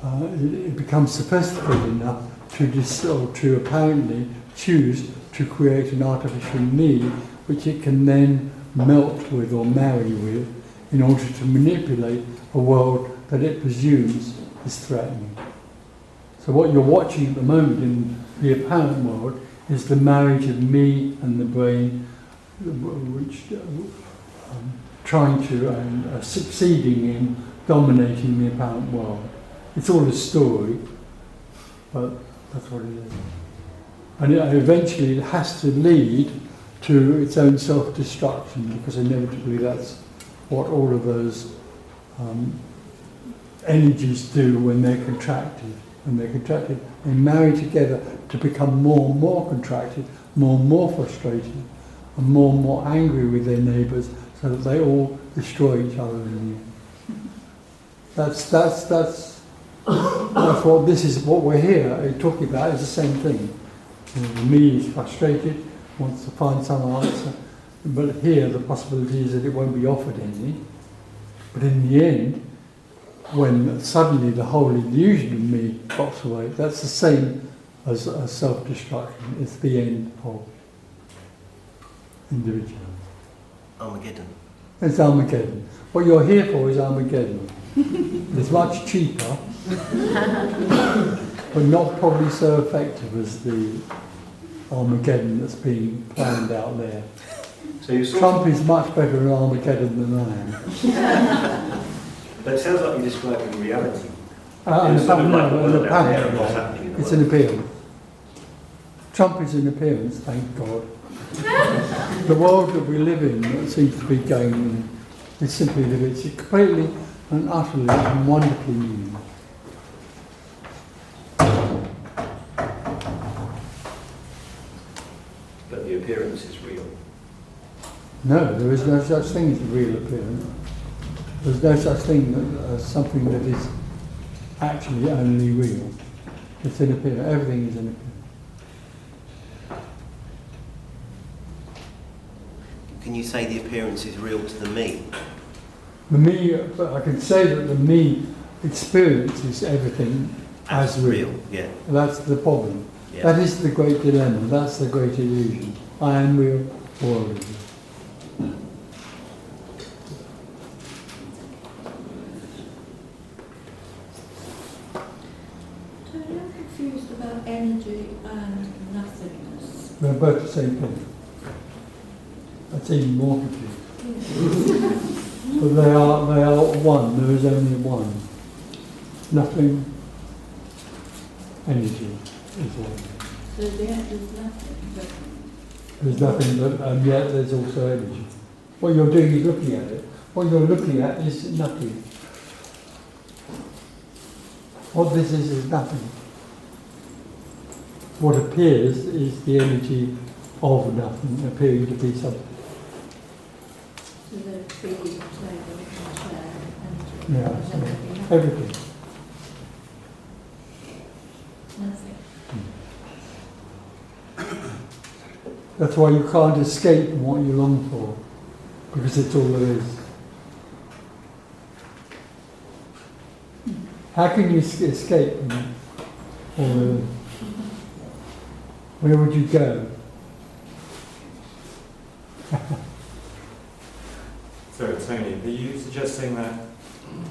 it becomes sophisticated enough to apparently choose to create an artificial me, which it can then melt with or marry with in order to manipulate a world that it presumes is threatening. So what you're watching at the moment in the apparent world is the marriage of me and the brain, which trying to and succeeding in dominating the apparent world. It's all a story, but that's what it is. And eventually it has to lead to its own self-destruction, because inevitably that's what all of those energies do when they're contracted. When they're contracted, they marry together to become more and more contracted, more and more frustrated, and more angry with their neighbours, so that they all destroy each other in the end. That's what this is. What we're here talking about is the same thing. You know, the me is frustrated, wants to find some answer, but here the possibility is that it won't be offered any. But in the end, when suddenly the whole illusion of me drops away, that's the same as self-destruction. It's the end of individuality. Armageddon. It's Armageddon. What you're here for is Armageddon. It's much cheaper, but not probably so effective as the Armageddon that's being planned out there. So Trump is much better at Armageddon than I am. But it sounds like you're describing reality. It's an appearance. Trump is an appearance, thank God. The world that we live in seems to be going is simply that it's completely and utterly and wonderfully meaningless. But the appearance is real. No, there is no such thing as a real appearance. There's no such thing as something that is actually only real. It's an appearance. Everything is an appearance. Can you say the appearance is real to the me? The me, I can say that the me experiences everything as real. Yeah. That's the problem. Yeah. That is the great dilemma. That's the great illusion. I am real or illusion. I'm confused about energy and nothingness. They're both the same thing. That's even more confusing. But they are one. There is only one. Nothing. Energy is one. So there's nothing. There's nothing, but and yet there's also energy. What you're doing is looking at it. What you're looking at is nothing. What this is nothing. What appears is the energy of nothing, appearing to be something. to the tree, the table, the chair, energy. Yeah, And so then there'd be nothing. everything. Nothing. That's why you can't escape from what you long for, because it's all there is. How can you escape from all there is? Where would you go? So, Tony, are you suggesting that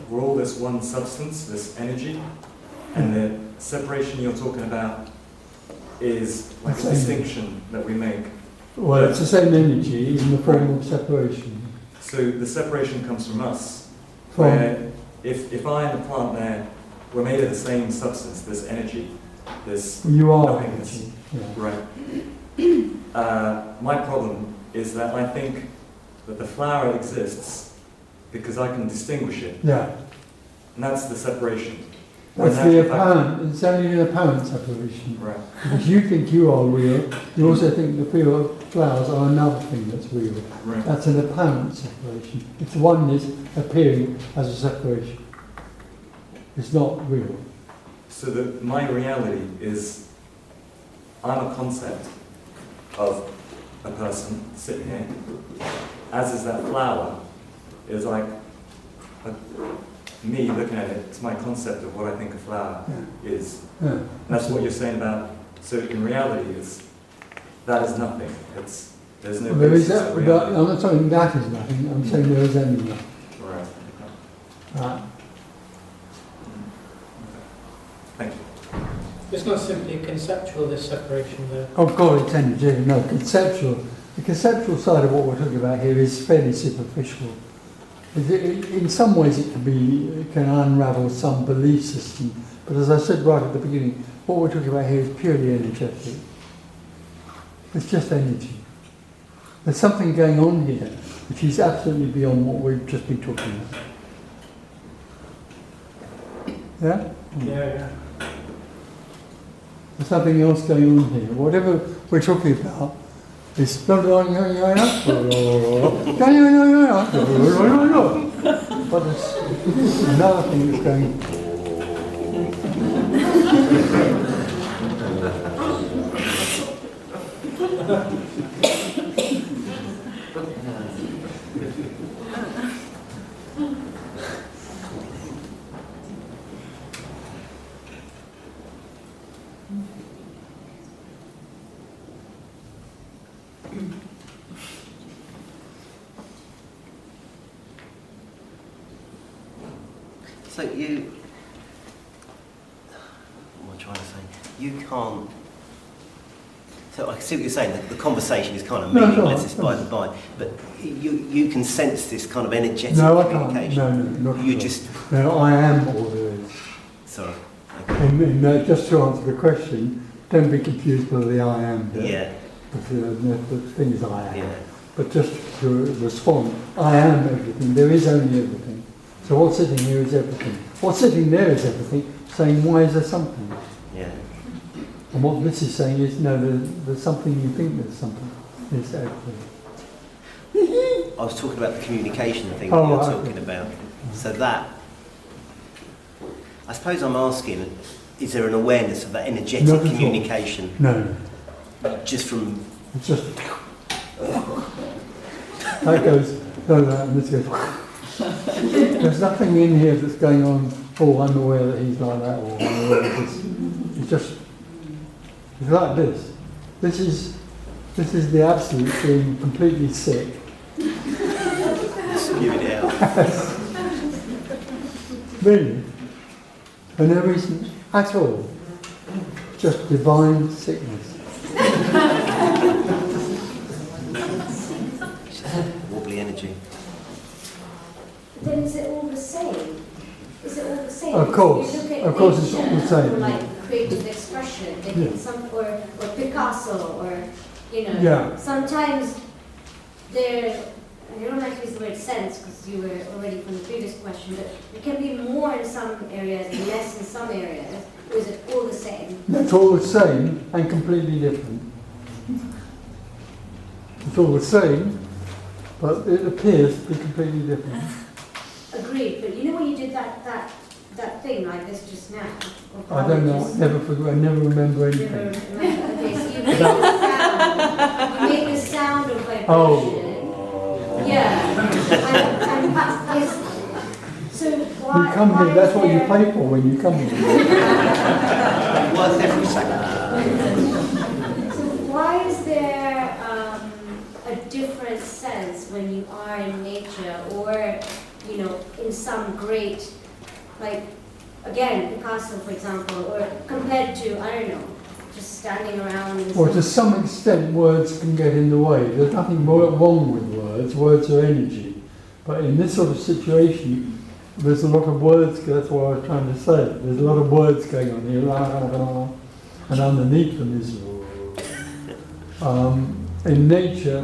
we're all this one substance, this energy, and the separation you're talking about is like a distinction that we make? Well, it's the same energy in the form of separation. So the separation comes from us. From- Where if I and the plant there, we're made of the same substance, this energy, this You are nothingness. energy. Yeah. Right. My problem is that I think that the flower exists because I can distinguish it. Yeah. And that's the separation. That's When the actual fact- apparent, it's only an apparent separation. Right. Because you think you are real, you also think the flowers are another thing that's real. Right. That's an apparent separation. It's oneness appearing as a separation. It's not real. So that my reality is I'm a concept of a person sitting here, as is that flower, is like me looking at it, it's my concept of what I think a flower is. Yeah. And that's what you're saying about, so in reality, that is nothing. There's no Well, there is basis that, of but reality. I'm not saying that is nothing, I'm saying there is only nothing. Right. Right. Thank you. It's not simply conceptual, this separation, though. Oh God, it's energy. No, conceptual. The conceptual side of what we're talking about here is fairly superficial. In some ways it can unravel some belief system, but as I said right at the beginning, what we're talking about here is purely energetic. It's just energy. There's something going on here which is absolutely beyond what we've just been talking about. Yeah? Yeah. There's something else going on here. Whatever we're talking about is but there's another thing that's going. So what am I trying to say? You can't. So I see what you're saying. The conversation is kind of meaningless. It's by the by, but you can sense this kind of energetic communication. No, not you at all. just. No, I am all there is. Sorry. And just to answer the question, don't be confused with the I am bit. Yeah. The thing is I am. Yeah. But just to respond, I am everything. There is only everything. So what's sitting here is everything. What's sitting there is everything. Saying, why is there something? Yeah. And what this is saying is, no, there's something you think there's something. It's everything. I was talking about the communication thing Oh, that you're right, talking okay. about. So that, I suppose I'm asking, is there an awareness of that energetic Not at all. communication? No. Just from. It's just. That goes, and this goes. There's nothing in here that's going on, oh, I'm aware that he's like that, or I'm aware of this. It's just, it's like this. This is the absolute being completely sick. Spewing it out. Really. For no reason at all. Just divine sickness. Wobbly energy. Then is it all the same? Is it all the same? Of course. You look at Of course it's all the nature same. for like creative expression, taking Yeah. or Picasso, or Yeah. sometimes there. I don't like to use the word sense because you were already from the previous question, but it can be more in some areas and less in some areas. Or is it all the same? It's all the same and completely different. It's all the same, but it appears to be completely different. Agreed, but you know when you did that thing like this just now? I don't know, I never remember anything. Never remember. Okay, so you made the sound. You made the sound of vibration. Oh. Yeah. And yes. So why? You come why here, that's is what you there- pay for when you come here. Worth every second. So why is there a different sense when you are in nature, or you know, in some great, like again, Picasso, for example, or compared to I don't know, just standing around. In Well, to some extent, words can get in the way. There's nothing wrong with words. Words are energy. But in this sort of situation, there's a lot of words. That's what I was trying to say. There's a lot of words going on here, and underneath them is. In nature,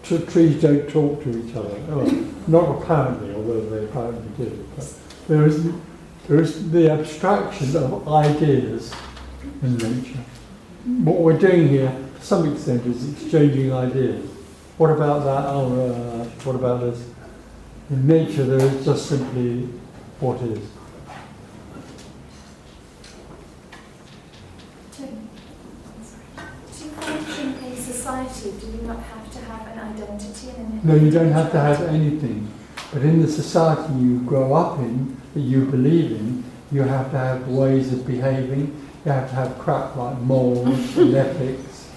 trees don't talk to each other. Well, not apparently, although they apparently do. But there is the abstraction of ideas in nature. What we're doing here, to some extent, is exchanging ideas. What about that? What about this? In nature, there is just simply what is. To function in society, do you not have to have an identity and an No, you don't have to have anything. But in the society you grow up in, that you believe in, you have to have ways of behaving. You have to have crap like morals and ethics,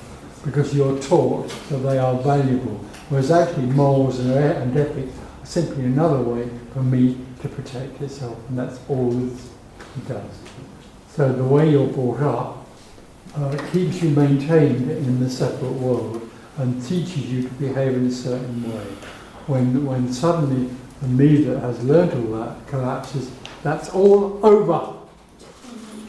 because you're taught that they are valuable. Whereas actually morals and ethics are simply another way for me to protect yourself, and that's all it does. So the way you're brought up keeps you maintained in the separate world and teaches you to behave in a certain way. When suddenly the me that has learnt all that collapses, that's all over.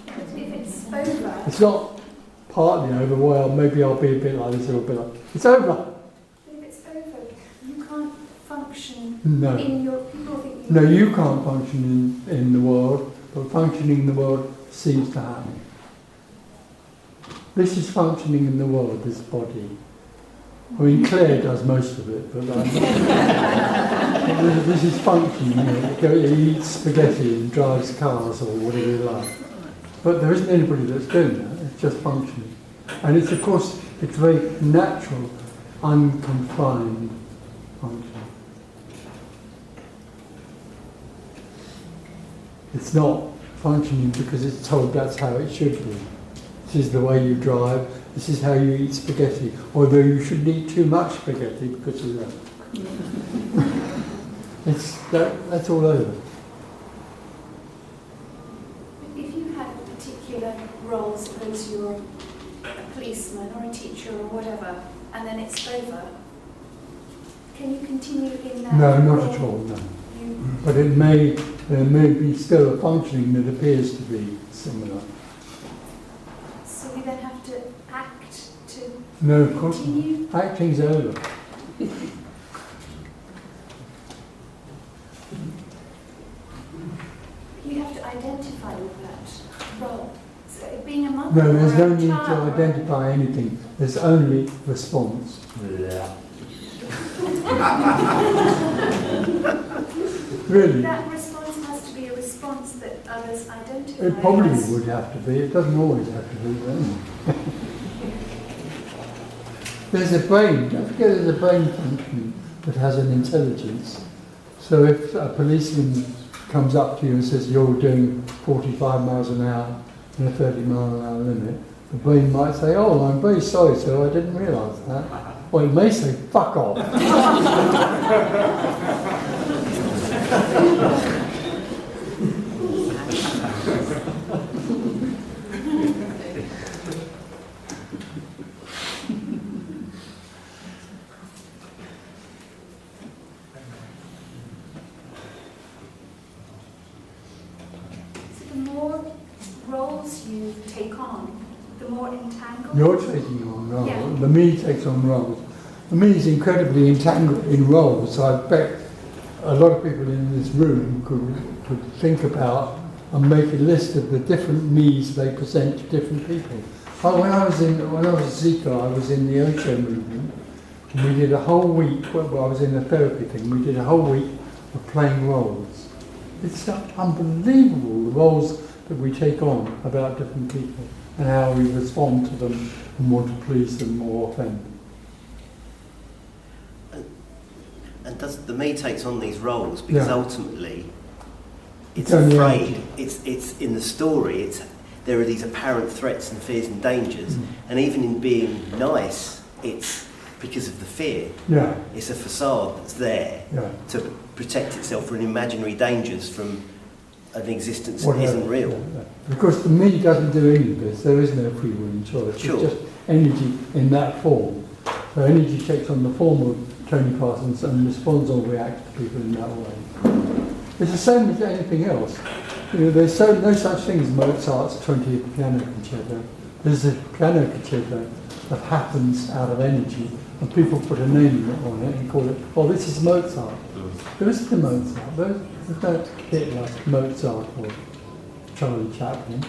If it's over. It's not partly over, well, maybe I'll be a bit like this or a bit like it's over. But if it's over, you can't function No. in your people think you No, you can't function in the world, but functioning in the world seems to happen. This is functioning in the world, this body. I mean, Claire does most of it, but this is functioning. You know, he eats spaghetti and drives cars or whatever you like. But there isn't anybody that's doing that. It's just functioning. And it's, of course, it's very natural, unconfined function. It's not functioning because it's told that's how it should be. This is the way you drive, this is how you eat spaghetti, although you shouldn't eat too much spaghetti because of that. That's all over. If you had a particular role, suppose you're a policeman or a teacher or whatever, and then it's over, can you continue in that No, not role? at all, no. But there may be still a functioning that appears to be similar. So you then have to act to No, of course continue? not. Acting's over. You have to identify with that role. So being a mother No, there's or no a need to child, identify anything. There's only response. Really? that response has to be a response that others identify It probably as. would have to be. It doesn't always have to be then. There's a brain. Don't forget there's a brain function that has an intelligence. So if a policeman comes up to you and says you're doing 45 miles an hour in a 30-mile-an-hour limit, the brain might say, oh, I'm very sorry, sir, I didn't realise that. Or it may say, fuck off. So the more roles you take on, the more entangled. You're taking on roles. Yeah. The me takes on roles. The me is incredibly entangled in roles. So I bet a lot of people in this room could think about and make a list of the different me's they present to different people. When I was a Seeker, I was in the Osho movement, And we did a whole week, well, I was in a therapy thing, we did a whole week of playing roles. It's unbelievable, the roles that we take on about different people and how we respond to them and want to please them or offend. And does the me takes on these roles because ultimately it's only afraid. It's in the story. There are these apparent threats and fears and dangers, and even in being nice, it's because of the fear. Yeah. It's a facade that's there to protect itself from imaginary dangers from an existence that isn't real. Yeah. Because the me doesn't do any of this. There is no free will and choice. Sure. It's just energy in that form. So energy takes on the form of Tony Parsons and responds or reacts to people in that way. It's the same as anything else. You know, there's no such thing as Mozart's 20th piano concerto. There's a piano concerto that happens out of energy, and people put a name on it and call it, oh, this is Mozart. There isn't a Mozart. There's no Hitler, Mozart, or Charlie Chaplin.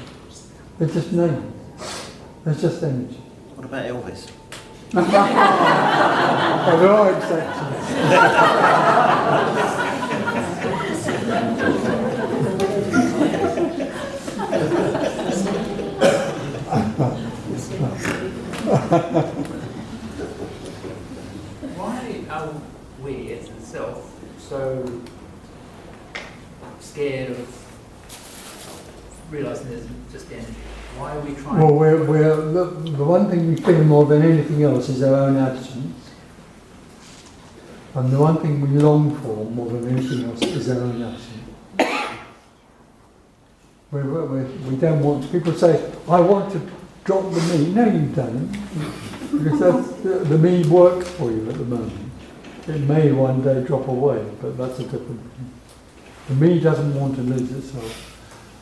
They're just names. They're just energy. What about Elvis? Oh, there are exceptions. Why are we as the self so scared of realising there's just energy? Why are we trying? Well, the one thing we fear more than anything else is our own absence. And the one thing we long for more than anything else is our own absence. We don't want, people say, I want to drop the me. No, you don't. Because the me works for you at the moment. It may one day drop away, but that's a different thing. The me doesn't want to lose itself.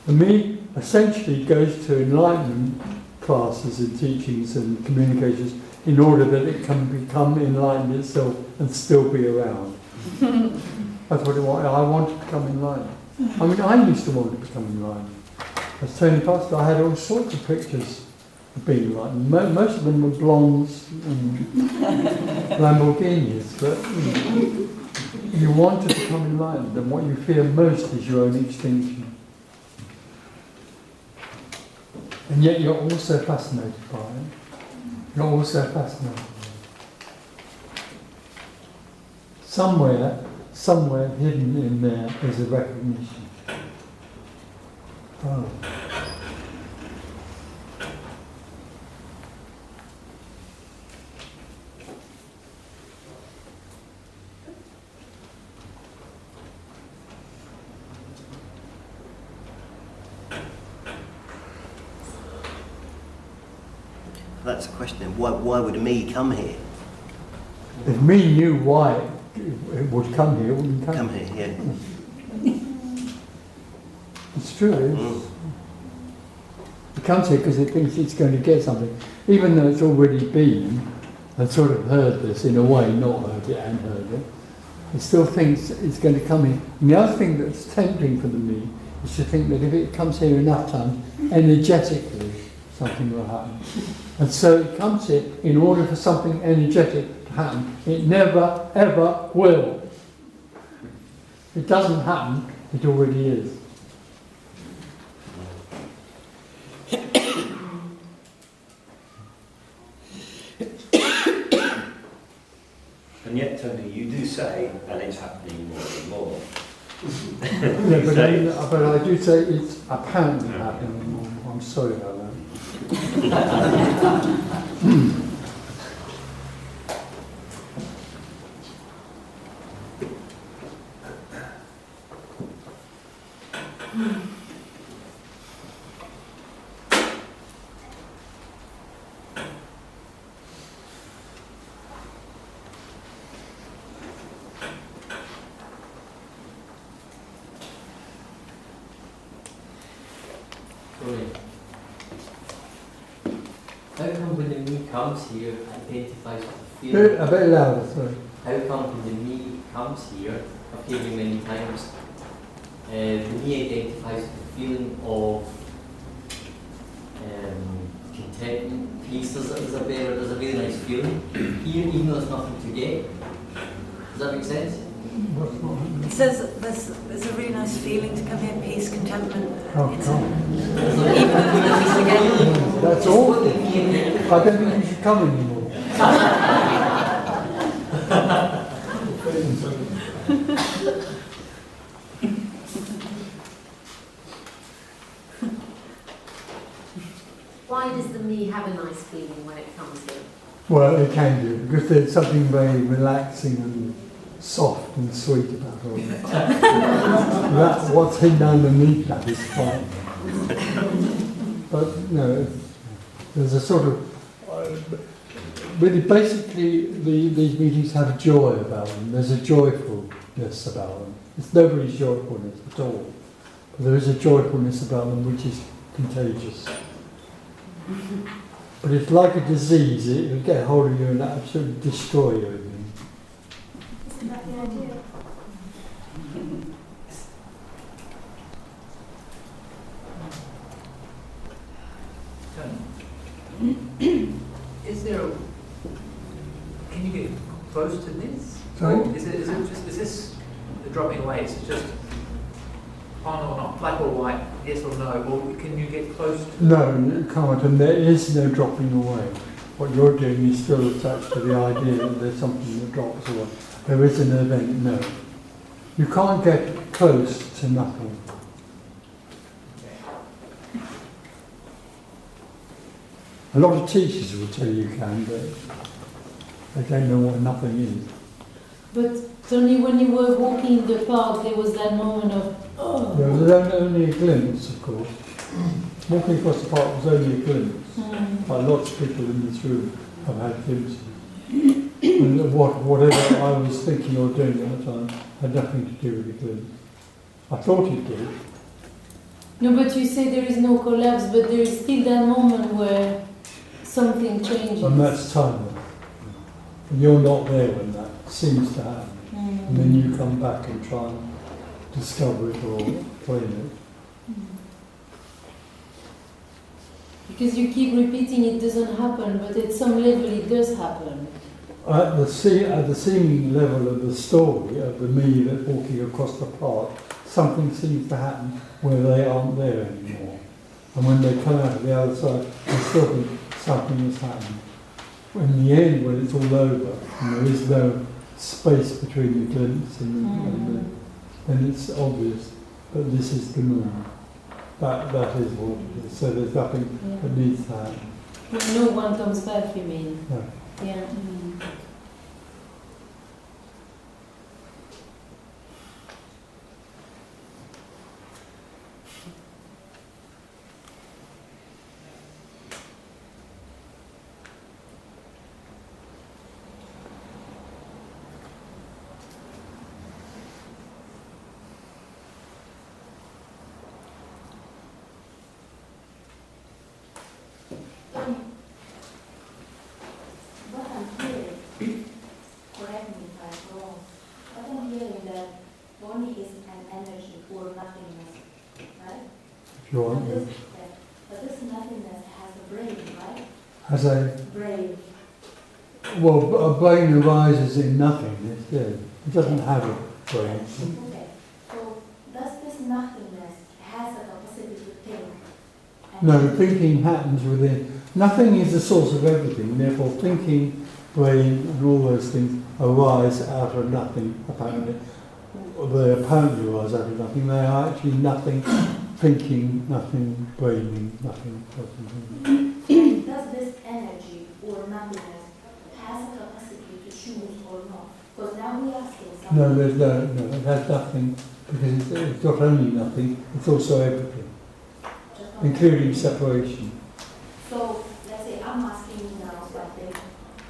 The me essentially goes to enlightenment classes and teachings and communications in order that it can become enlightened itself and still be around. That's what I want to become enlightened. I mean, I used to want to become enlightened. As Tony Parsons, I had all sorts of pictures of being enlightened. Most of them were blondes and Lamborghinis, but you want to become enlightened, and what you fear most is your own extinction. And yet you're also fascinated by it. You're also fascinated. Somewhere hidden in there is a recognition. Oh. That's a question. Why would a me come here? If me knew why it would come here, it wouldn't come here. Yeah. It's true. It comes here because it thinks it's going to get something, even though it's already been and sort of heard this in a way, not heard it and heard it. It still thinks it's going to come in. And the other thing that's tempting for the me is to think that if it comes here enough times, energetically, something will happen. And so it comes here in order for something energetic to happen. It never, ever will. If it doesn't happen, it already is. And yet, Tony, you do say, and it's happening more and more. Yeah, but I do say it's apparently happening more. I'm sorry about that. How come when the me comes here, identifies with the feeling? A bit louder, sorry. How come when the me comes here, I've given you many times, the me identifies with the feeling of contempt contentment, peace. There's a really nice feeling here, even though there's nothing to get. Does that make sense? It says there's a really nice feeling to come here, peace, contentment. That's all. I don't think you should come anymore. Why does the me have a nice feeling when it comes here? Well, it can do, because there's something very relaxing and soft and sweet about all that. That's what's hidden underneath that is fine. But, no, there's a sort of... really, basically, these meetings have joy about them. There's a joyfulness about them. It's nobody's joyfulness at all. But there is a joyfulness about them which is contagious. But it's like a disease, it will get hold of you and absolutely destroy you. Isn't that the idea? Is there a... Can you get close to this? Sorry? Or is this the dropping away? Is it just on or not, black or white, yes or no? Or can you get close to... No, you can't, and there is no dropping away. What you're doing is still attached to the idea that there's something that drops away. There is an event, no. You can't get close to nothing. A lot of teachers will tell you can, but they don't know what nothing is. But only when you were walking in the park, there was that moment of, oh. There was only a glimpse, of course. Walking across the park was only a glimpse. But lots of people in this room have had glimpses. And whatever I was thinking or doing at the time had nothing to do with the glimpse. I thought it did. No, but you say there is no collapse, but there is still that moment where something changes. And that's time. And you're not there when that seems to happen. And then you come back and try and discover it or claim it. Because you keep repeating it doesn't happen, but at some level it does happen. At the seeming level of the story, of the me that walking across the park, something seems to happen where they aren't there anymore. And when they come out of the other side, they still think something has happened. In the end, when it's all over, and there is no space between the glimpse and then it's obvious that this is the moon. That is what it is. So there's nothing that needs to happen. When no one comes back, you mean? No. Yeah. What I'm hearing, correct me if I'm wrong, what I'm hearing that body is an energy or nothingness, right? If you want. But this nothingness has a brain, right? Has a... Brain. Well, a brain arises in nothingness, yeah. It doesn't have a brain. Okay, so does this nothingness has a capacity to think? No, thinking happens within. Nothing is the source of everything, therefore thinking, brain and all those things arise out of nothing, apparently. They apparently arise out of nothing. They are actually nothing, thinking, nothing, braining, nothing. Does this energy or nothingness has a capacity to choose or not? Because now we are asking something. No, it has nothing, because it's not only nothing, it's also everything, including separation. So, let's say I'm asking you now something,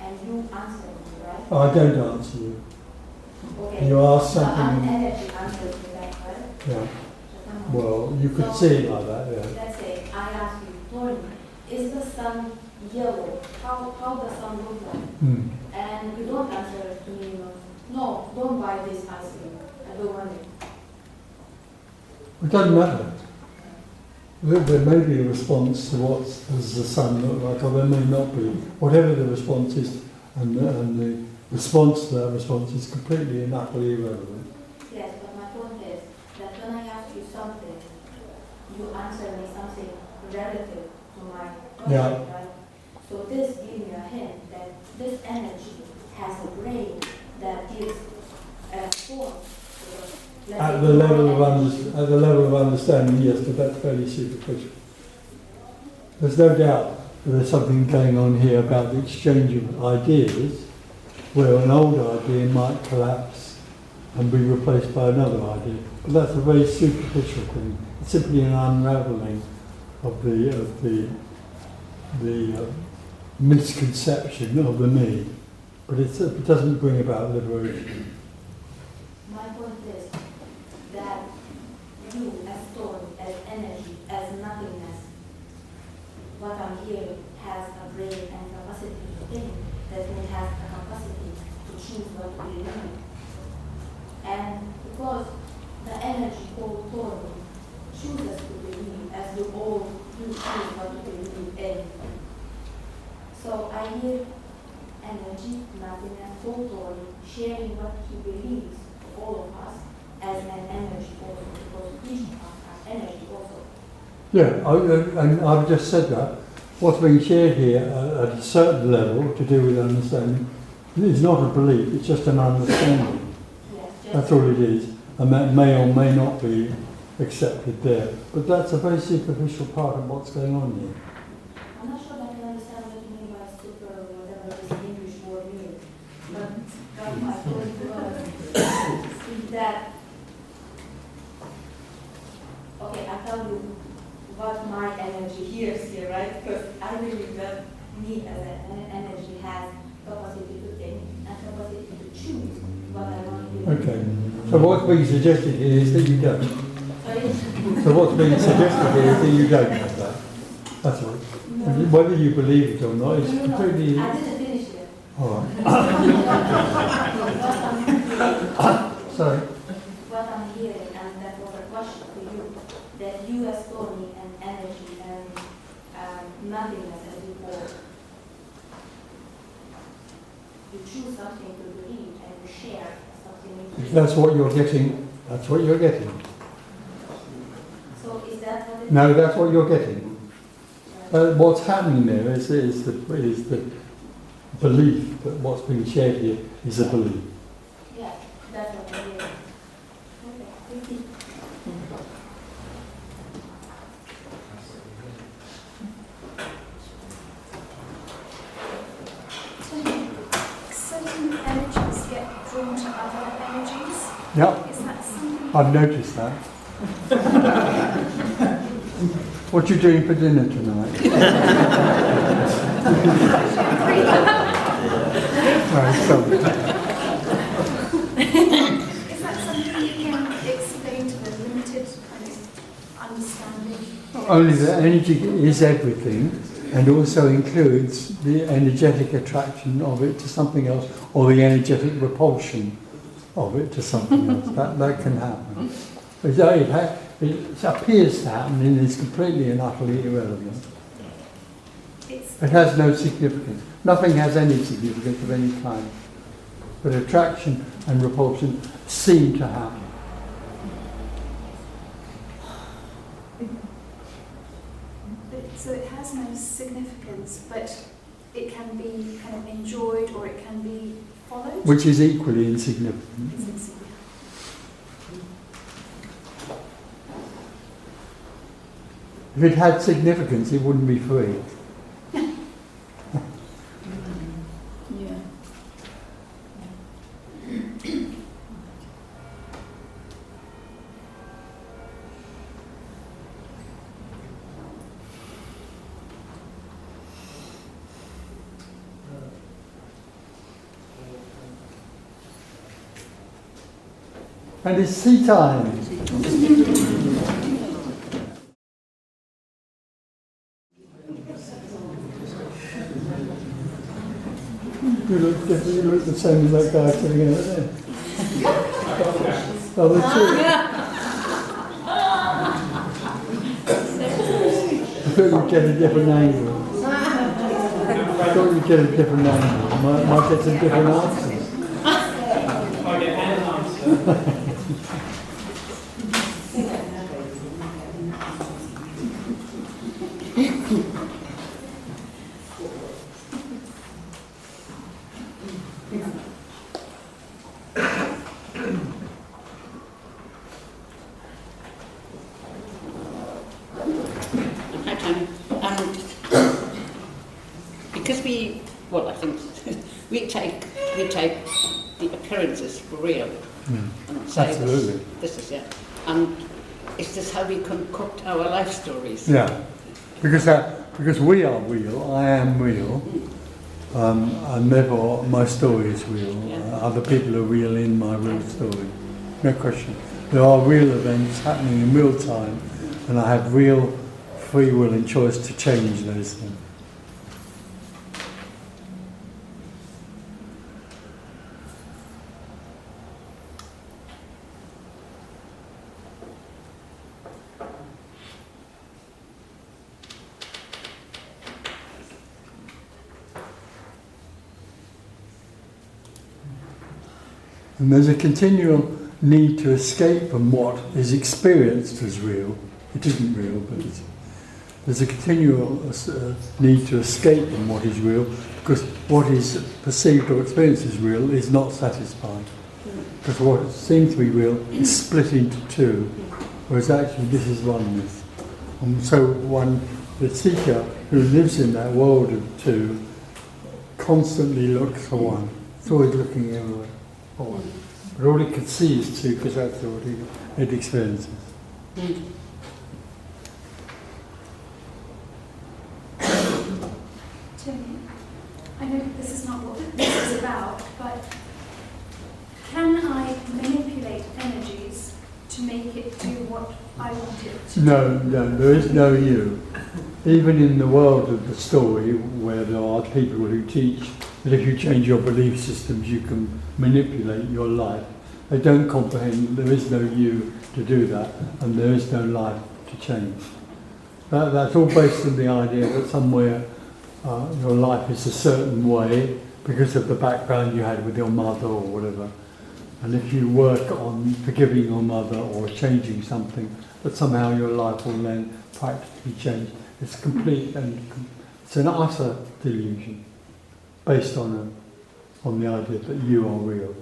and you answer me, right? I don't answer you. Okay. You ask something. Energy answers me back, right? Yeah. Well, you could see it like that, yeah. Let's say I ask you, Tony, is the sun yellow? How the sun look like? And you don't answer to me, no, don't buy this ice cream. I don't want it. It doesn't matter. There may be a response to what does the sun look like, or there may not be. Whatever the response is, and the response to that response is completely and utterly irrelevant. Yes, but my point is that when I ask you something, you answer me something relative to my question, right? So this gives me a hint that this energy has a brain that gives a form. At the level of understanding, yes, but that's fairly superficial. There's no doubt that there's something going on here about the exchange of ideas, where an old idea might collapse and be replaced by another idea. But that's a very superficial thing. It's simply an unravelling of the misconception of the me. But it doesn't bring about liberation. My point is that you, as thought, as energy, as nothingness, what I'm hearing has a brain and capacity to think, that it has a capacity to choose what to believe. And because the energy called thought chooses to believe, as you all do choose what to believe in. So I hear energy, nothingness, thought, sharing what he believes, all of us, as an energy also, because each of us has energy also. Yeah, and I've just said that. What's being shared here at a certain level, to do with understanding, is not a belief, it's just an understanding. Yes, that's all it is. And that may or may not be accepted there. But that's a very superficial part of what's going on here. I'm not sure that I can understand what you mean by super or whatever this English word means. But that's my point to us, is that, okay, I tell you what my energy hears here, right? Because I believe that me as an energy has capacity to think and capacity to choose what I want to do. Okay. So what's being suggested here is that you don't. Sorry? So what's being suggested here is that you don't have that. That's all. No. Whether you believe it or not is completely... I didn't finish yet. All right. Sorry. What I'm hearing, and that was a question to you, that you as Tony and energy and nothingness as you call it, you choose something to believe and you share something. If that's what you're getting, that's what you're getting. So is that what it is? No, that's what you're getting. What's happening there is the belief that what's being shared here is a belief. Yeah, that's what I hear. Okay, thank you. Certain energies get drawn to other energies. Yeah. Is that something? I've noticed that. What are you doing for dinner tonight? Right, so. Is that something you can explain to the limited kind of understanding? Only that energy is everything, and also includes the energetic attraction of it to something else, or the energetic repulsion of it to something else. That can happen. It appears to happen and is completely and utterly irrelevant. It has no significance. Nothing has any significance of any kind. But attraction and repulsion seem to happen. So it has no significance, but it can be kind of enjoyed or it can be followed? Which is equally insignificant. It's insignificant. If it had significance, it wouldn't be free. Yeah. And it's tea time. You look different, you look the same as that guy sitting over there. Oh, the two. thought you'd get a different angle. I thought you'd get a different angle. Might get some different answers. I get an answer. Because I think we take the appearances for real. And say Absolutely. This is it. And is this how we concoct our life stories? Yeah, because we are real, I am real, and therefore my story is real. Other people are real in my real story. No question. There are real events happening in real time, and I have real free will and choice to change those things. And there's a continual need to escape from what is experienced as real. It isn't real, but there's a continual need to escape from what is real, because what is perceived or experienced as real is not satisfying. Because what seems to be real is split into two, whereas actually this is oneness. And so the seeker who lives in that world of two constantly looks for one. It's always looking everywhere. But all it can see is two, because that's what it experiences. Tony, I know this is not what this is about, but can I manipulate energies to make it do what I want it to do? No, there is no you. Even in the world of the story, where there are people who teach that if you change your belief systems you can manipulate your life, they don't comprehend that there is no you to do that, and there is no life to change. That's all based on the idea that somewhere your life is a certain way because of the background you had with your mother or whatever. And if you work on forgiving your mother or changing something, that somehow your life will then practically change. It's complete and it's an utter delusion based on the idea that you are real.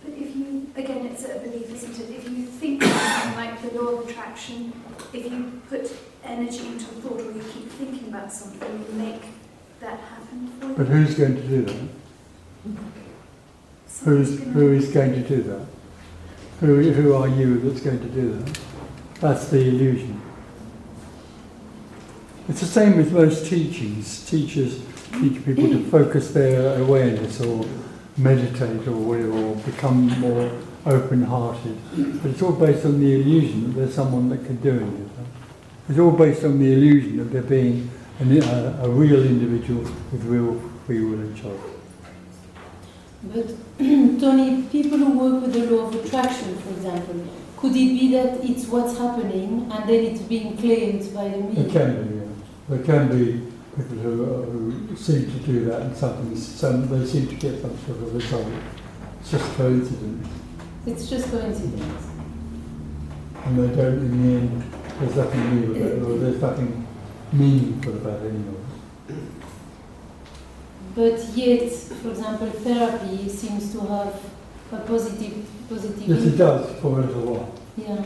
But if you, again, it's a belief, isn't it? If you think something like the law of attraction, if you put energy into a thought or you keep thinking about something, you make that happen for you. But who's going to do that? Who is going to do that? Who are you that's going to do that? That's the illusion. It's the same with most teachings. Teachers teach people to focus their awareness or meditate or whatever, or become more open-hearted. But it's all based on the illusion that there's someone that can do it. It's all based on the illusion of there being a real individual with real free will and choice. But Tony, people who work with the law of attraction, for example, could it be that it's what's happening and then it's being claimed by the me? It can be, yeah. There can be people who seem to do that, and they seem to get some sort of result. It's just coincidence. It's just coincidence. And they don't, in the end, there's nothing new about it, or there's nothing meaningful about it anyway. But yet, for example, therapy seems to have a positive Yes, it does, for a little while. Yeah.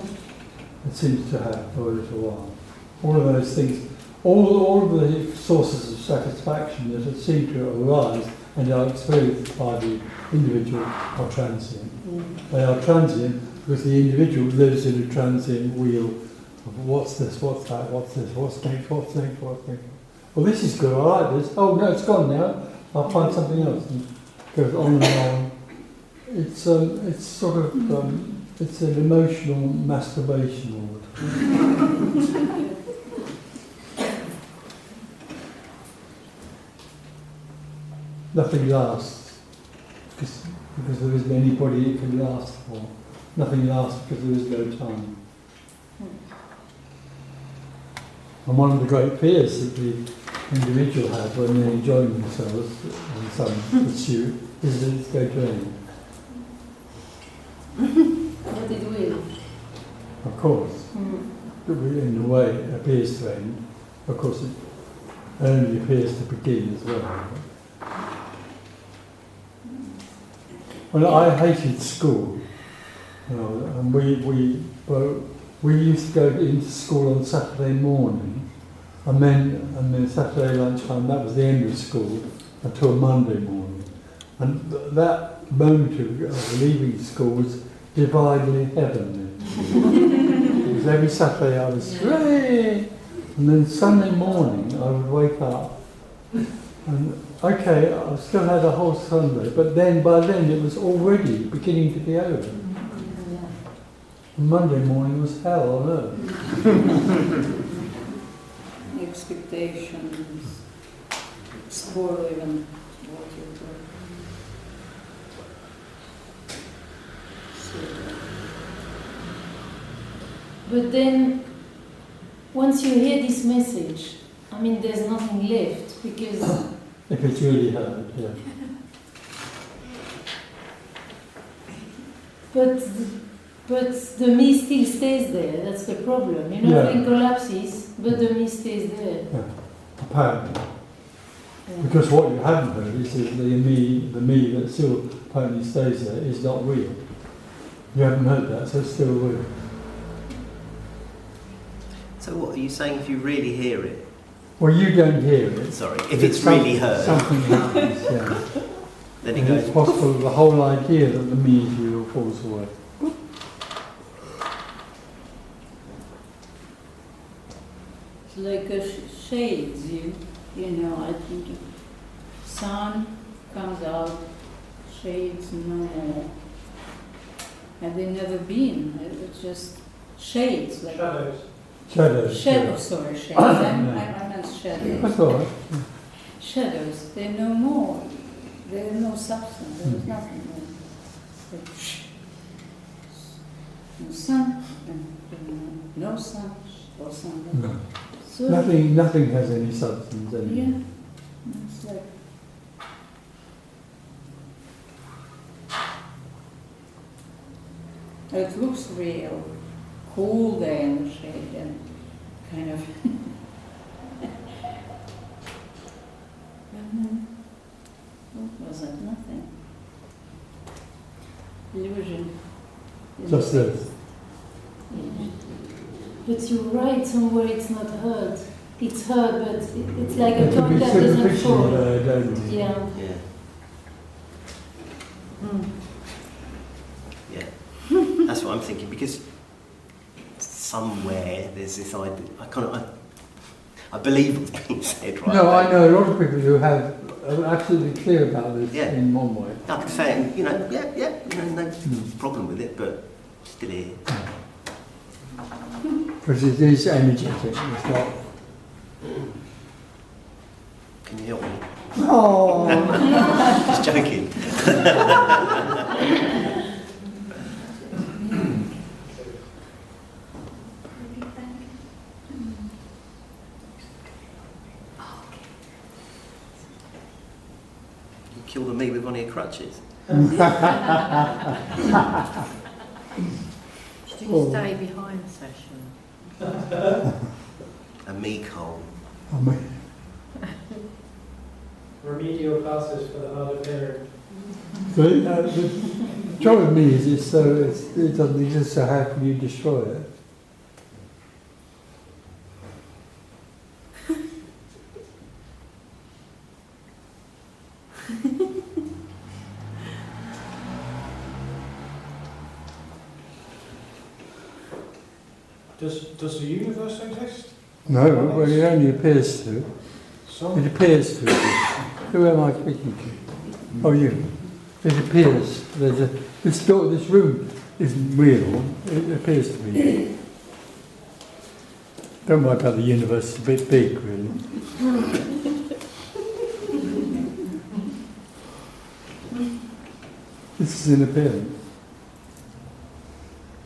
It seems to have for a little while. All of those things, all of the sources of satisfaction that have seemed to arise and are experienced by the individual are transient. They are transient because the individual lives in a transient wheel of what's this, what's that, what's this, what's next, what's next, what's next. Well, this is good, I like this. Oh, no, it's gone now. I'll find something else. And it goes on and on. It's sort of, it's an emotional masturbation all the time. Nothing lasts because there isn't anybody it can last for. Nothing lasts because there is no time. And one of the great fears that the individual had when they're enjoying themselves in some pursuit is that it's going to end. But it will. Of course. In a way, it appears to end. Of course, it only appears to begin as well. Well, I hated school, and we used to go into school on Saturday morning, and then Saturday lunchtime, that was the end of school until Monday morning. And that moment of leaving school was divinely heavenly. Because every Saturday I was hooray! And then Sunday morning I would wake up and okay, I still had a whole Sunday, but then by then it was already beginning to be over. And Monday morning was hell on earth. Expectations, spoil even what you do. But then, once you hear this message, I mean, there's nothing left because. If it's really heard, yeah. But the me still stays there. That's the problem. You know, everything collapses, but the me stays there. Yeah. Apparently. Yeah. Because what you haven't heard is that the me that still apparently stays there is not real. You haven't heard that, so it's still real. So what are you saying if you really hear it? Well, you don't hear it. Sorry, if it's really heard. Something happens, yeah. Then it goes. It's possible the whole idea that the me is real falls away. It's like a shades, you know, I think sun comes out, shades no more. Have they never been? It's just shades. Like Shadows. Shadows, sorry, shades. I meant shadows. That's all right. Shadows, they're no more. There's no substance, there was nothing more. No sun, and no sun, or something. No. So Nothing has any substance anymore. Yeah, it's like. It looks real, cool there in the shade and kind of. What was it? Nothing. Illusion. Just this. But you're right, somewhere it's not heard. It's heard, but it's like a It could tone be that doesn't superficial, fall. don't you? Yeah. Yeah. That's what I'm thinking, because somewhere there's this idea. I believe what's being said, right? No, I know a lot of people who are absolutely clear about this in one way. I can say, no problem with it, but still here. Because it is energetic, it's not. Can you help me? Oh! Just joking. You killed me with one of your crutches. Did you stay behind the session? A me coal. Remedial classes for the hard of hearing. The trouble with me is it doesn't exist, so how can you destroy it? Does the universe exist? No, well, it only appears to. It appears to. Who am I speaking to? Oh, you. It appears. This room isn't real. It appears to be. Don't worry about the universe. It's a bit big, really. This is an appearance.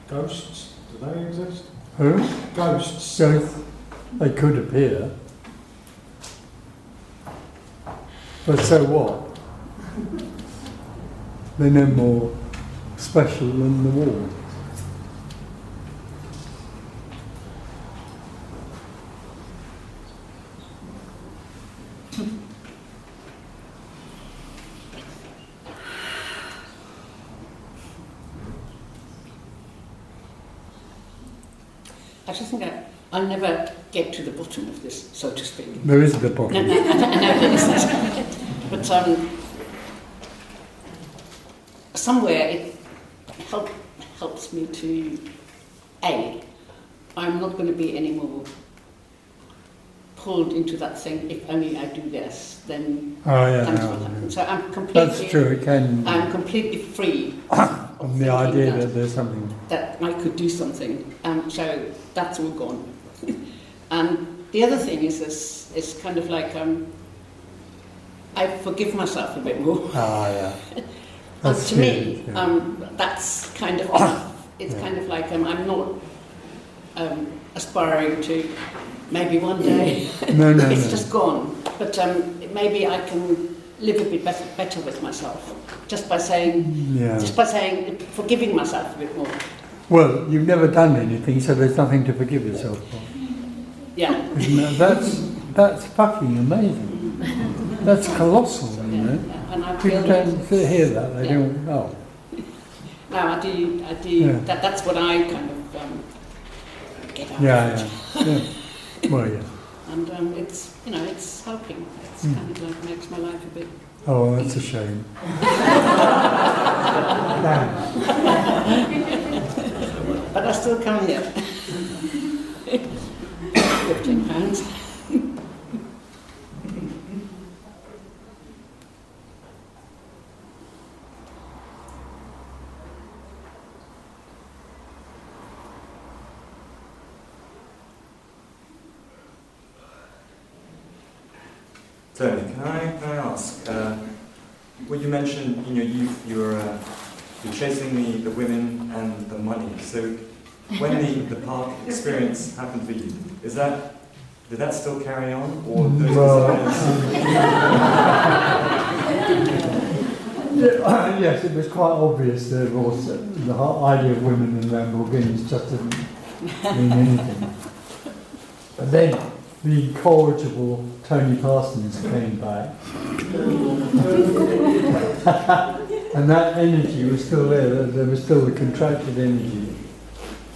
Ghosts? Do they exist? Who? Ghosts. Ghosts. They could appear. But so what? They're no more special than the wall. I just think I'll never get to the bottom of this, so to speak. There is the bottom. No, there isn't. But somewhere it helps me to, I'm not going to be any more pulled into that thing. If only I do this, then things will happen. So I'm completely. That's true. It can. I'm completely free on the idea that there's something. That I could do something. So that's all gone. And the other thing is kind of like I forgive myself a bit more. Yeah. And to me, that's kind of it's kind of like I'm not aspiring to maybe one day. No, it's just gone. But maybe I can live a bit better with myself just by saying, forgiving myself a bit more. Well, you've never done anything, so there's nothing to forgive yourself for. Yeah. That's fucking amazing. That's colossal, you know. And I people don't hear that. They don't. Oh. No, I do. Yeah. That's what I kind of get out of it. Yeah. Well, yeah. And it's it's helping. It's kind of like makes my life a bit. Oh, that's a shame. But I still come here. £15. Tony, can I ask? Well, you mentioned you're chasing the women and the money. So when the park experience happened for you, did that still carry on, or those desires? Yes, it was quite obvious that the idea of women and Lamborghinis just didn't mean anything. But then the incorrigible Tony Parsons came back. And that energy was still there. There was still the contracted energy.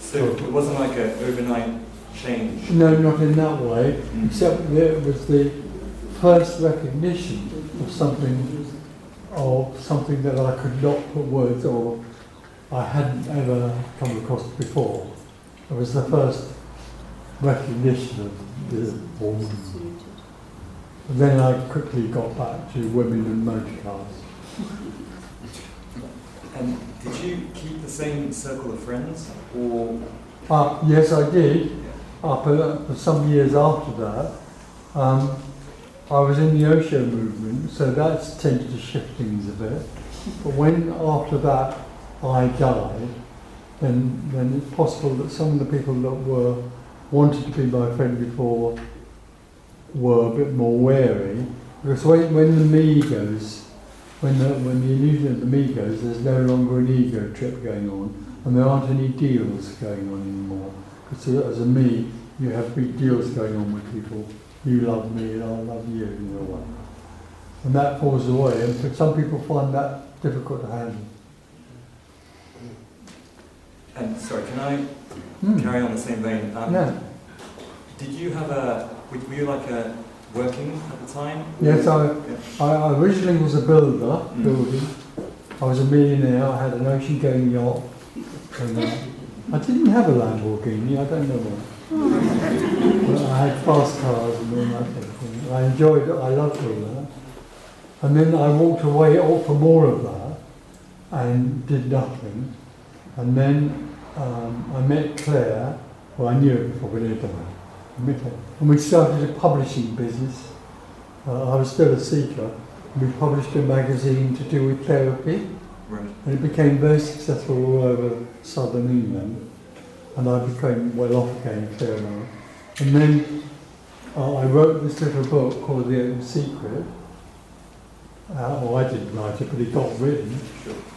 So it wasn't like an overnight change? No, not in that way. Except that it was the first recognition of something that I could not put words or I hadn't ever come across before. It was the first recognition of the woman. And then I quickly got back to women and motor cars. And did you keep the same circle of friends, or? Yes, I did. For some years after that, I was in the Osho movement, so that's tended to shift things a bit. But when after that I died, then it's possible that some of the people that wanted to be my friend before were a bit more wary, because when the me goes. When the illusion of the me goes, there's no longer an ego trip going on, and there aren't any deals going on anymore. Because as a me, you have big deals going on with people. You love me, and I love you, in a way. And that falls away, and some people find that difficult to handle. And sorry, can I carry on the same vein? Yeah. Did you have were you like working at the time? Yes, I originally was a builder, building. I was a millionaire, I had an ocean-going yacht. And, I didn't have a Lamborghini, I don't know why. But I had fast cars and all that sort of thing. I enjoyed it, I loved all that. And then I walked away for more of that and did nothing. And then I met Claire, well I knew her before, but I didn't know. And we started a publishing business. I was still a seeker. We published a magazine to do with therapy. Right. And it became very successful all over southern England. And I became well off again, fair enough. And then I wrote this little book called The Open Secret. Well, I didn't write it, but it got written.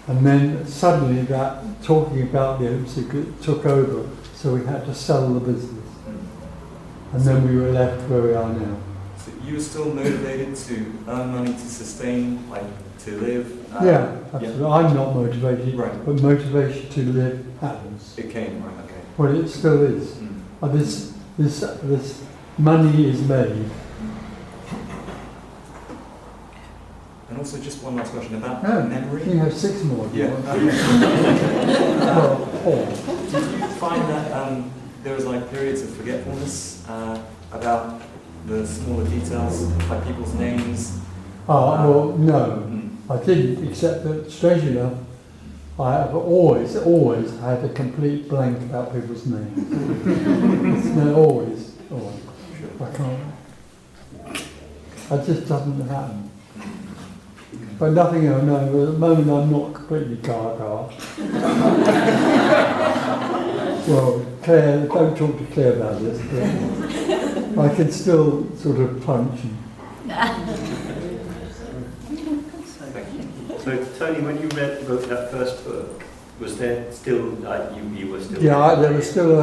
And then suddenly that talking about the Open Secret took over, so we had to sell the business. And then we were left where we are now. So you were still motivated to earn money to sustain, like to live? Yeah, absolutely. Yeah. I'm not motivated, Right. but motivation to live happens. It came, right, okay. Well, it still is. This money is made. And also just one last question about Oh, memory. you have 6 more. Yeah. Well, 4. Did you find that there was like periods of forgetfulness about the smaller details, like people's names? Well, no, I didn't, except that, strange enough, I have always had a complete blank about people's names. No, always. I can't. It just doesn't happen. But nothing else, no, at the moment I'm not completely gaga. Well, Claire, don't talk to Claire about this, but I can still sort of punch you. So, Tony, when you wrote that first book, was there still, like, you were still... Yeah, there was still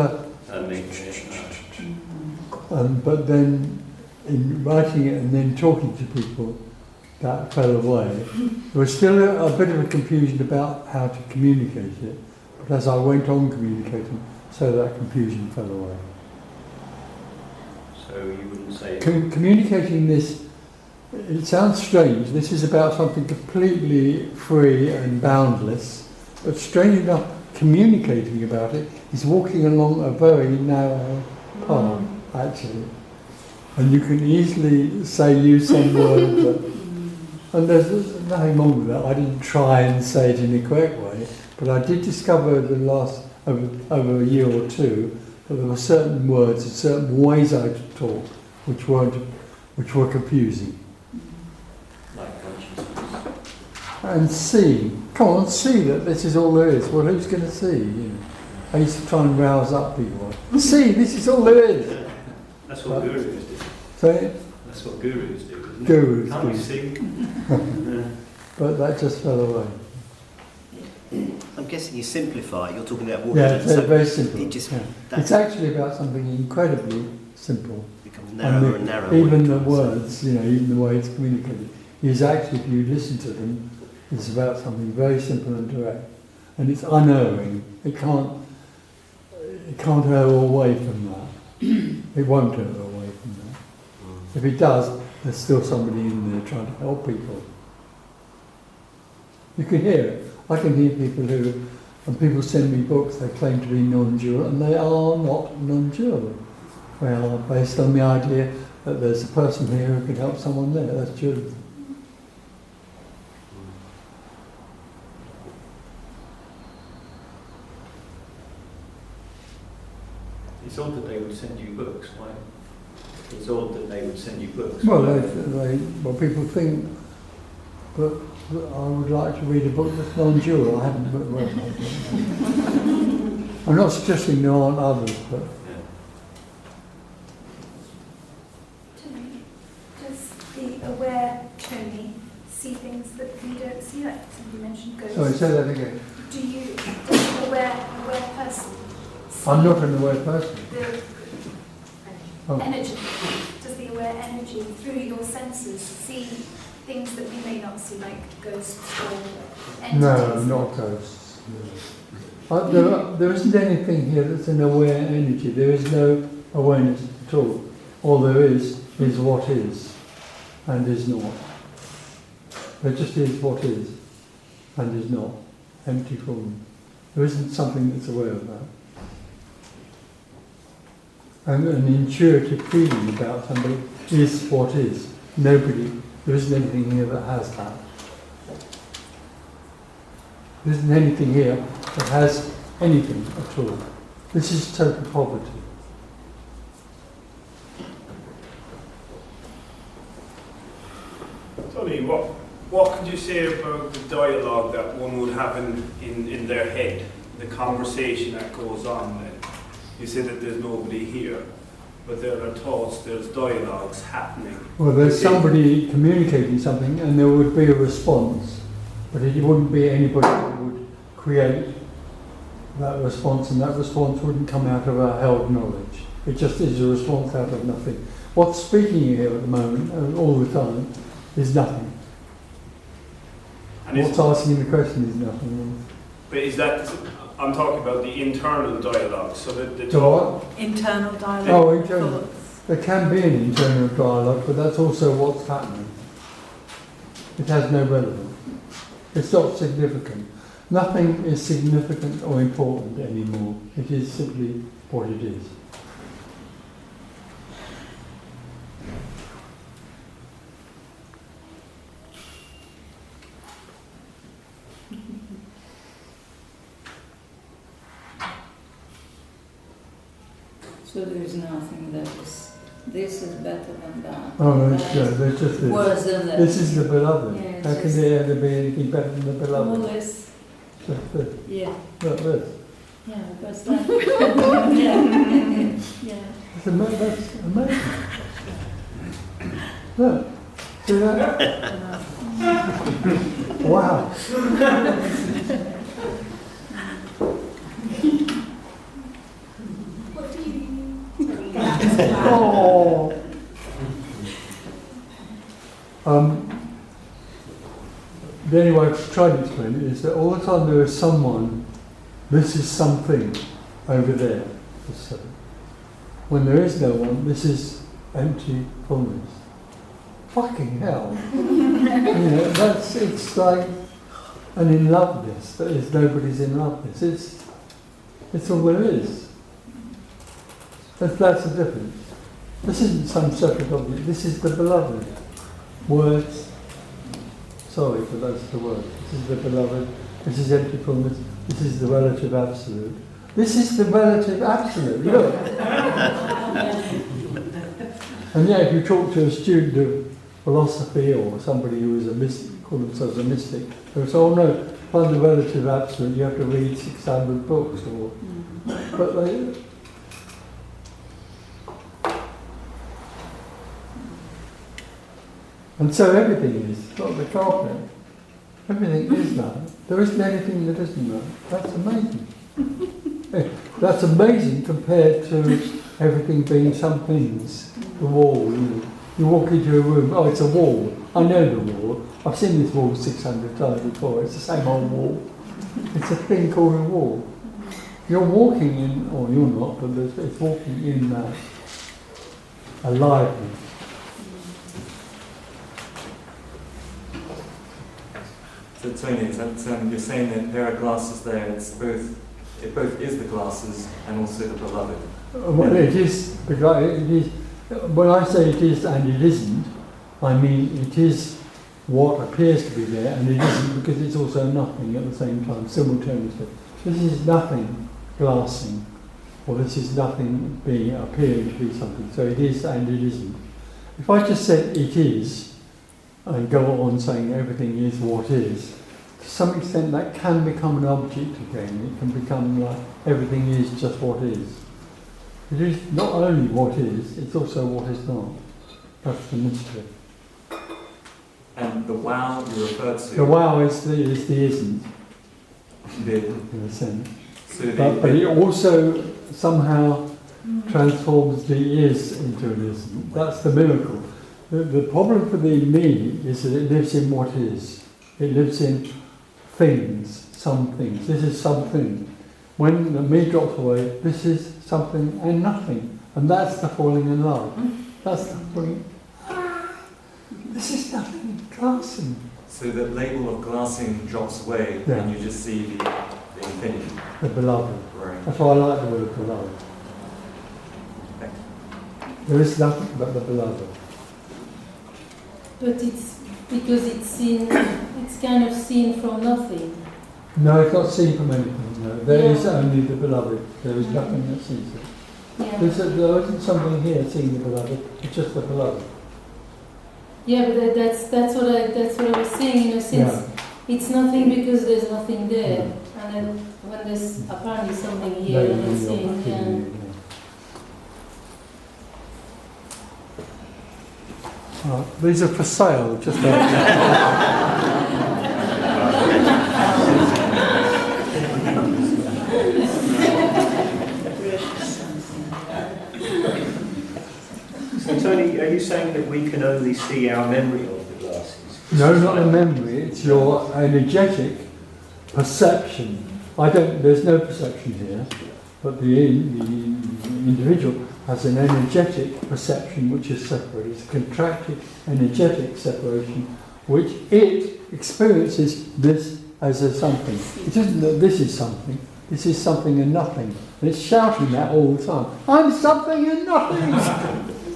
but then, in writing it and then talking to people, that fell away. There was still a bit of a confusion about how to communicate it, but as I went on communicating, so that confusion fell away. So you wouldn't say... Communicating this, it sounds strange, this is about something completely free and boundless, but strange enough, communicating about it is walking along a very narrow path, actually. And you can easily use some word that... And there's nothing wrong with that. I didn't try and say it in the correct way, but I did discover over a year or two that there were certain words and certain ways I could talk which were confusing. Like consciousness. And see, come on, see that this is all there is. Well, who's going to see? You know, I used to try and rouse up people. See, this is all there is. That's what gurus do. Say, that's what gurus do, isn't it? Gurus Can't do. you see? But that just fell away. I'm guessing you simplify. You're talking about walking. Yeah, it's very simple. It just, yeah. It's actually about something incredibly simple. Becomes narrower and narrower. Even the words, even the way it's communicated, is actually, if you listen to them, it's about something very simple and direct, and it's unerring. It can't err away from that. It won't err away from that. If it does, there's still somebody in there trying to help people. You can hear it. I can hear people when people send me books, they claim to be non-dual, and they are not non-dual. They are based on the idea that there's a person here who can help someone there. That's dualism. It's odd that they would send you books. Why? It's odd that they would send you books. Well, people think that I would like to read a book that's non-dual. I haven't read one. I'm not suggesting there aren't others, but... Does the aware Tony see things that we don't see, like somebody mentioned ghosts? Sorry, say that again. Does the aware person see I'm not an aware person. the energy? Does the aware energy, through your senses, see things that we may not see, like ghosts or entities? No, not ghosts. No. There isn't anything here that's an aware energy. There is no awareness at all. All there is what is and is not. There just is what is and is not. Empty form. There isn't something that's aware of that. And an intuitive feeling about somebody is what is. There isn't anything here that has that. There isn't anything here that has anything at all. This is total poverty. Tony, what could you say about the dialogue that one would have in their head, the conversation that goes on? You say that there's nobody here. but there are thoughts, there's dialogues happening. Well, there's within. somebody communicating something and there would be a response, but it wouldn't be anybody that would create that response, and that response wouldn't come out of our held knowledge. It just is a response out of nothing. What's speaking here at the moment, all the time, is nothing. And What's asking the question is nothing. But is that, I'm talking about the internal dialogue, so that the So what? Internal dialogue. Oh, internal. There can be an internal dialogue, but that's also what's happening. It has no relevance. It's not significant. Nothing is significant or important anymore. It is simply what it is. So there is nothing that is, this is better than that. Oh, that that's, yeah, there's just this. worse than that. This is the beloved. Yeah, How can there ever be anything better than the beloved? All this. Just this. Yeah. Like this. Yeah, because that. yeah. Yeah. That's amazing. Look. See that? Wow. Oh. The only way I've tried to explain it is that all the time there is someone, this is something over there. When there is no one, this is empty fullness. Fucking hell. It's like an in loveness, but it's nobody's in loveness. It's all there is. That's the difference. This isn't some separate object, this is the beloved. Words. Sorry, but that's the word. This is the beloved, this is empty fullness, this is the relative absolute. This is the relative absolute, look. And yet if you talk to a student of philosophy or somebody who is a mystic, call themselves a mystic, they'll say, oh no, to find the relative absolute you have to read 600 books or... But they... And so everything is, not the carpet. Everything is that. There isn't anything that isn't that. That's amazing. That's amazing compared to everything being some things. The wall, you walk into a room, oh, it's a wall. I know the wall. I've seen this wall 600 times before. It's the same old wall. It's a thing called a wall. You're walking in, or you're not, but it's walking in that aliveness. So Tony, is that, you're saying that there are glasses there, it both is the glasses and also the beloved? Well, it is, when I say it is and it isn't, I mean it is what appears to be there and it isn't because it's also nothing at the same time, simultaneously. This is nothing glassing, or this is nothing appearing to be something, so it is and it isn't. If I just said it is, and go on saying everything is what is, to some extent that can become an object again. It can become like everything is just what is. It is not only what is, it's also what is not. That's the mystery. And the wow you referred to... The wow is the isn't, in a sense. So but it also somehow transforms the is into an isn't. That's the miracle. The problem for the me is that it lives in what is. It lives in things, some things. This is something. When the me drops away, this is something and nothing. And that's the falling in love. That's the falling. This is nothing, glassing. So the label of glassing drops away and you just see the infinity. The beloved. Right. That's why I like the word beloved. There is nothing but the beloved. But it's because it's seen, it's kind of seen from nothing. No, it's not seen from anything. No. There is only the beloved. There is nothing that sees it. Yeah. There isn't something here seeing the beloved. It's just the beloved. Yeah, but that's what I was saying. In a sense, it's nothing because there's nothing there, and then when there's apparently something here, and it's seen. Yeah. These are for sale, just So Tony, are you saying that we can only see our memory of the glasses? No, not a memory, it's your energetic perception. There's no perception here, but the individual has an energetic perception which is separate. It's a contracted energetic separation, which it experiences this as a something. It isn't that this is something and nothing. And it's shouting that all the time. I'm something and nothing!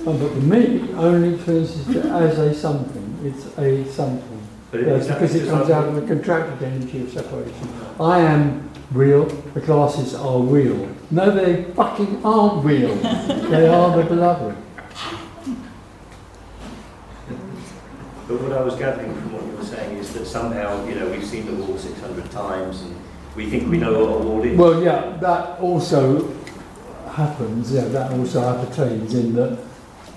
But the me only experiences it as a something. It's a something. Because it comes out of the contracted energy of separation. I am real, the glasses are real. No, they fucking aren't real. They are the beloved. But what I was gathering from what you were saying is that somehow, we've seen the wall 600 times and we think we know what a wall is. Well, yeah, that also happens, that also appertains in that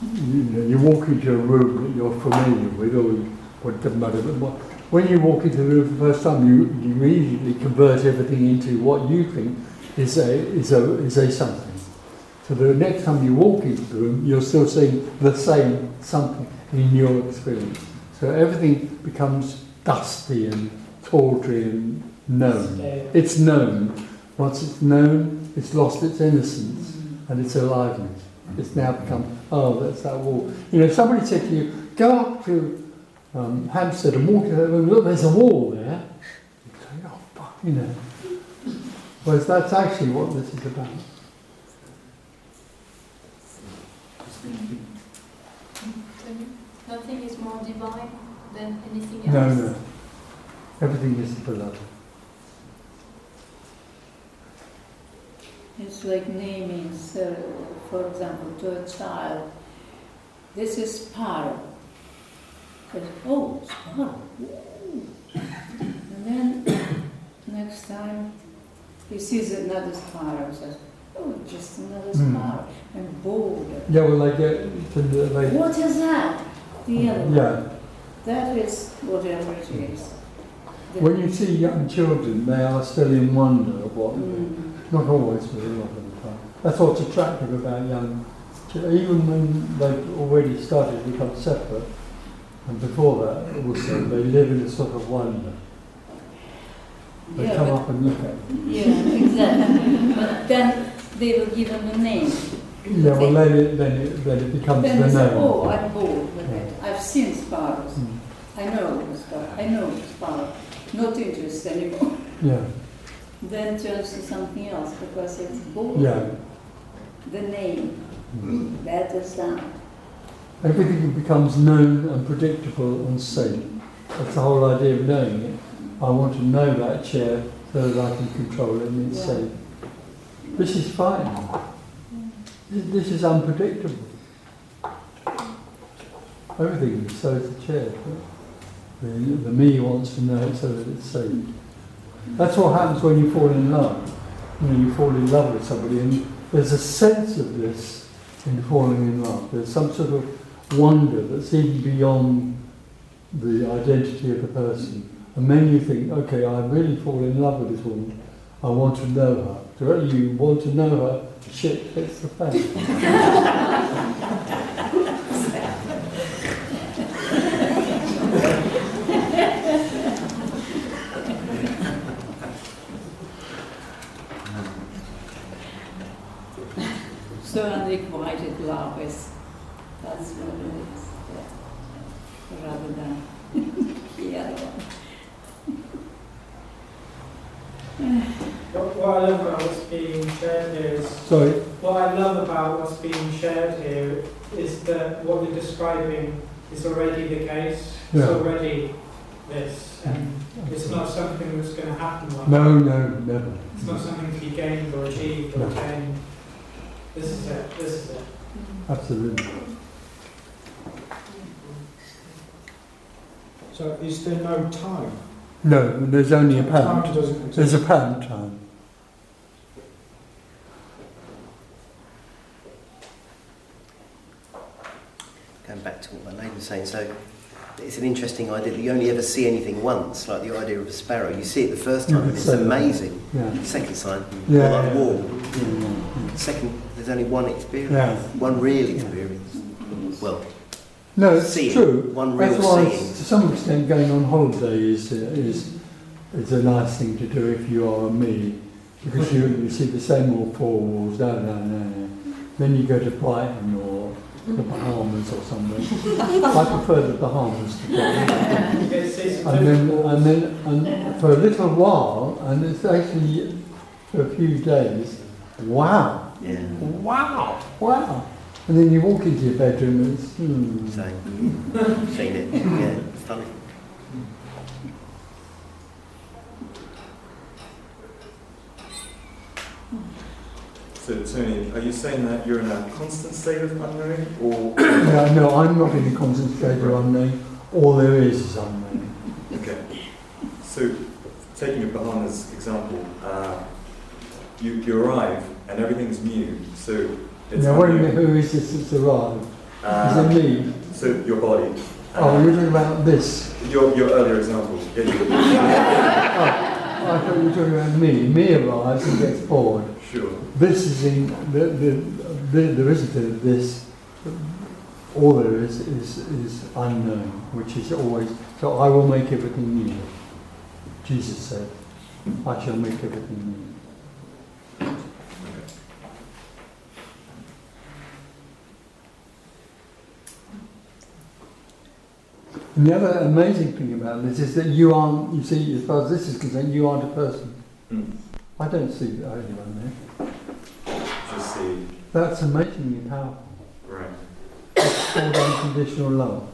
you walk into a room that you're familiar with, or it doesn't matter, but when you walk into the room for the first time, you immediately convert everything into what you think is a something. So the next time you walk into the room, you're still seeing the same something in your experience. So everything becomes dusty and tawdry and known. It's known. Once it's known, it's lost its innocence and its aliveness. It's now become, that's that wall. If somebody said to you, go up to Hampstead and walk into that room, look, there's a wall there. You say, oh, fuck, Whereas that's actually what this is about. Nothing is more divine than anything else. No. Everything is beloved. It's like naming, so, for example, to a child, this is sparrow. Oh, sparrow. And then next time he sees another sparrow and says, oh, just another sparrow. And bored. Yeah, well, they get to the... What is that? The other one. Yeah. That is whatever it is. When you see young children, they are still in wonder of what not always, but a lot of the time. That's what's attractive about young children, even when they've already started to become separate, and before that also, they live in a sort of wonder. They come up and look at it. Yeah, exactly. But then they will give them a name. Yeah, well then it becomes then the they say, name. oh, I'm bored with it. I've seen sparrows. I know the sparrow. I know the sparrow. Not interested anymore. Yeah. Then turns to something else because it's bored. Yeah. The name. That is that. Everything becomes known and predictable and safe. That's the whole idea of knowing it. I want to know that chair so that I can control it and it's safe. This is fine. This is unpredictable. Everything is so is the chair. The me wants to know it so that it's safe. That's what happens when you fall in love. You fall in love with somebody and there's a sense of this in falling in love. There's some sort of wonder that's even beyond the identity of the person. And then you think, okay, I really fall in love with this woman. I want to know her. Directly you want to know her, shit hits the fan. So unrequited love that's what it is, rather than the other one. What I love about what's being shared here is... Sorry? What I love about what's being shared here is that what you're describing is already the case. Yeah. It's already this. And it's not something that's going to happen like No, that. no, never. It's not something to be gained or achieved or attained. This is it. This is it. Absolutely. So is there no time? No, there's only a Time pound. doesn't exist. There's a pound time. Going back to what the lady was were saying. So it's an interesting idea that you only ever see anything once, like the idea of a sparrow. You see it the first time, and it's amazing. Yeah. Second time, Yeah, or like yeah. warm. Second, there's only one experience, Yeah. one real experience. Well, No, it's seeing, true. one real That's why, seeing. to some extent, going on holiday is a nice thing to do if you are a me, because you see the same old four walls, no. Then you go to Brighton or the Bahamas or somewhere. I prefer the Bahamas to Brighton. And for a little while, and it's actually for a few days, wow. Yeah. Wow. And then you walk into your bedroom and it's, Seen it. Yeah, it's funny. So, Tony, are you saying that you're in a constant state of unknowing, or...? No, I'm not in a constant state of unknowing. All there is unknowing. Okay. So, taking a Bahamas example, you arrive and everything's new. So, it's Now, who is this that's arrived? Is it me? So, your body. You're talking about this. Your earlier example. I thought you were talking about me. Me arrives and gets bored. Sure. This is in there isn't a this. All there is unknown, which is always. So I will make everything new. Jesus said, "I shall make everything new." And the other amazing thing about this is that you aren't. You see, as far as this is concerned, you aren't a person. I don't see anyone there. Just see. That's amazingly powerful. Right. It's called unconditional love.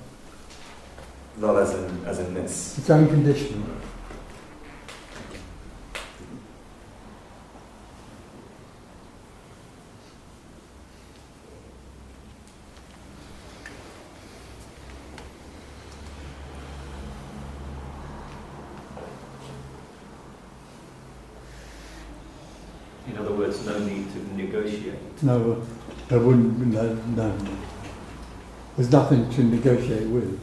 Love as in this. It's unconditional. In other words, no need to negotiate. No, there wouldn't be no. There's nothing to negotiate with.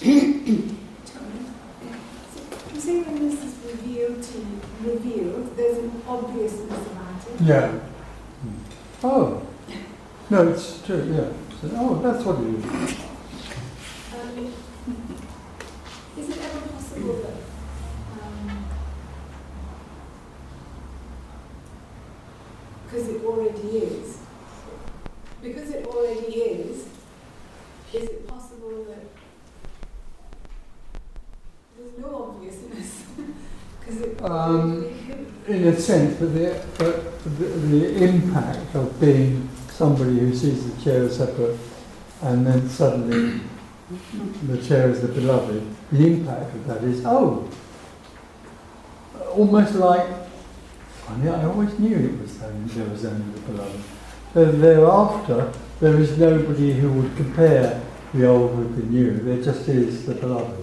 You say when this is revealed, there's an obviousness about it. Yeah. Oh. No, it's true, yeah. So, that's what it is. Is it ever possible that because it already is it possible that there's no obviousness? In a sense, but the impact of being somebody who sees the chair as separate and then suddenly the chair is the beloved, the impact of that is, almost like, I always knew it was there was only the beloved. Thereafter, there is nobody who would compare the old with the new. There just is the beloved.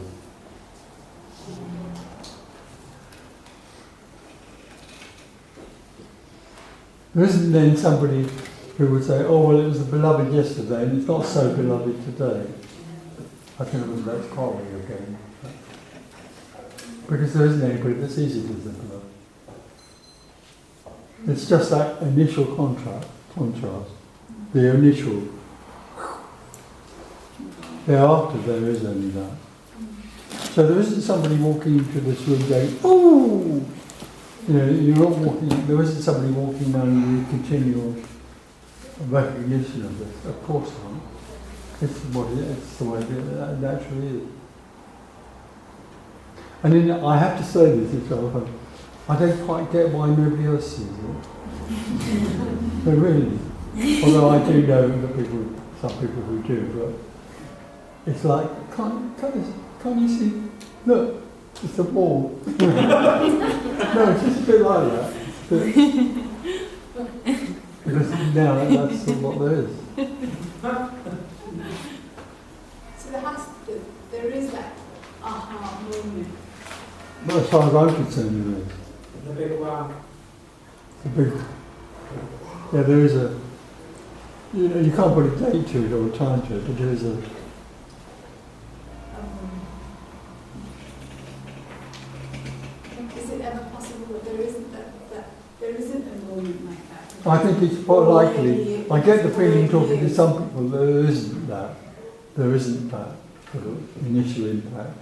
There isn't then somebody People would say, oh, well, it was the beloved yesterday and it's not so beloved today. I think that's quite what you're getting. Because there isn't anybody that's easy to the beloved. It's just that initial contrast, the initial. Thereafter, there is only that. So there isn't somebody walking into this room going, oh! You know, you're not walking, there isn't somebody walking around with continual recognition of this. Of course not. It's the way it naturally is. And then I have to say this as well, I don't quite get why nobody else sees it. No, really. Although I do know that some people who do, but it's like, can't you see? Look, it's a wall. No, it's just a bit like that. Because now that's what there is. So there is that aha moment. Well, as far as I'm concerned, there is. The big wow. Yeah, there is a. You know, you can't put a date to it or a time to it, but there is a. Is it ever possible that there isn't there isn't a moment like that? I think it's quite likely. I get the feeling talking to some people there isn't that. There isn't that sort of initial impact.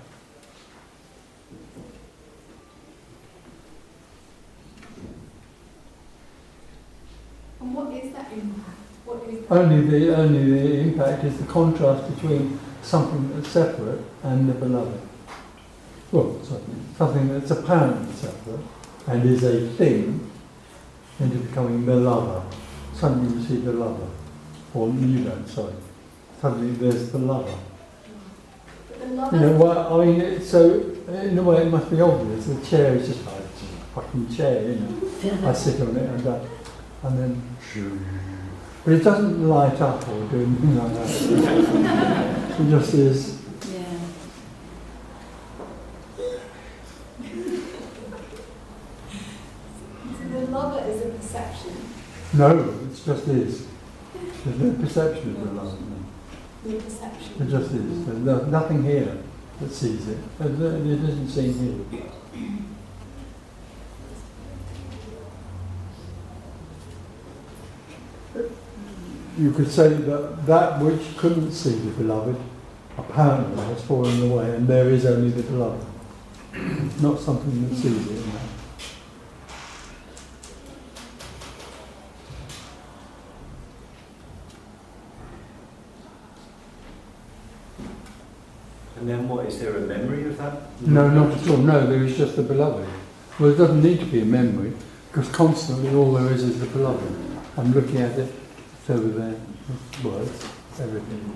And what is that impact? What is that? Only the impact is the contrast between something that's separate and the beloved. Well, sorry, something that's apparently separate and is a thing into becoming the lover. Suddenly you see the lover. Or you don't, sorry. Suddenly there's the lover. But the lover. You know, well, I mean, so in a way it must be obvious. The chair is just like it's a fucking chair, you know. I sit on it and then but it doesn't light up or do anything like that. It just is. Yeah. So the lover is a perception. No, it just is. There's no perception of the love. No perception. It just is. There's nothing here that sees it. It isn't seen here. You could say that which couldn't see the beloved apparently has fallen away, and there is only the beloved, not something that sees it. And then what, is there a memory of that? No, not at all. No, there is just the beloved. Well, it doesn't need to be a memory, because constantly all there is the beloved. I'm looking at it, it's over there, words, everything.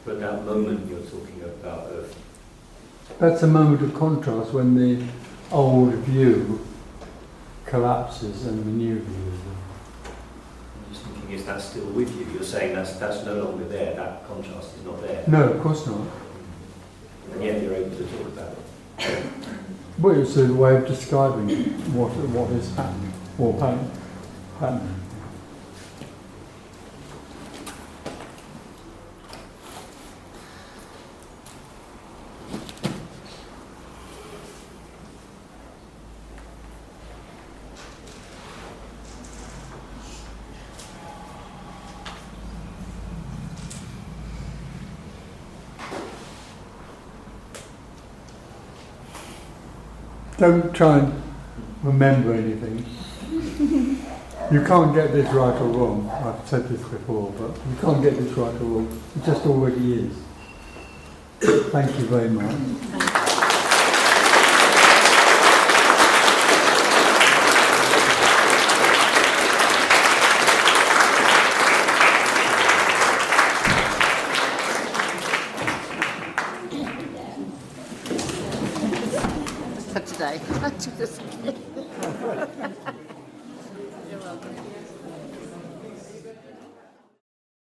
But that moment you're talking about of... That's a moment of contrast when the old view collapses and the new view is there. I'm just thinking, is that still with you? You're saying that's no longer there, that contrast is not there. No, of course not. And yet you're able to talk about it. Well, it's a way of describing what is happening, or happening. Don't try and remember anything. You can't get this right or wrong. I've said this before, but you can't get this right or wrong. It just already is. Thank you very much. For today.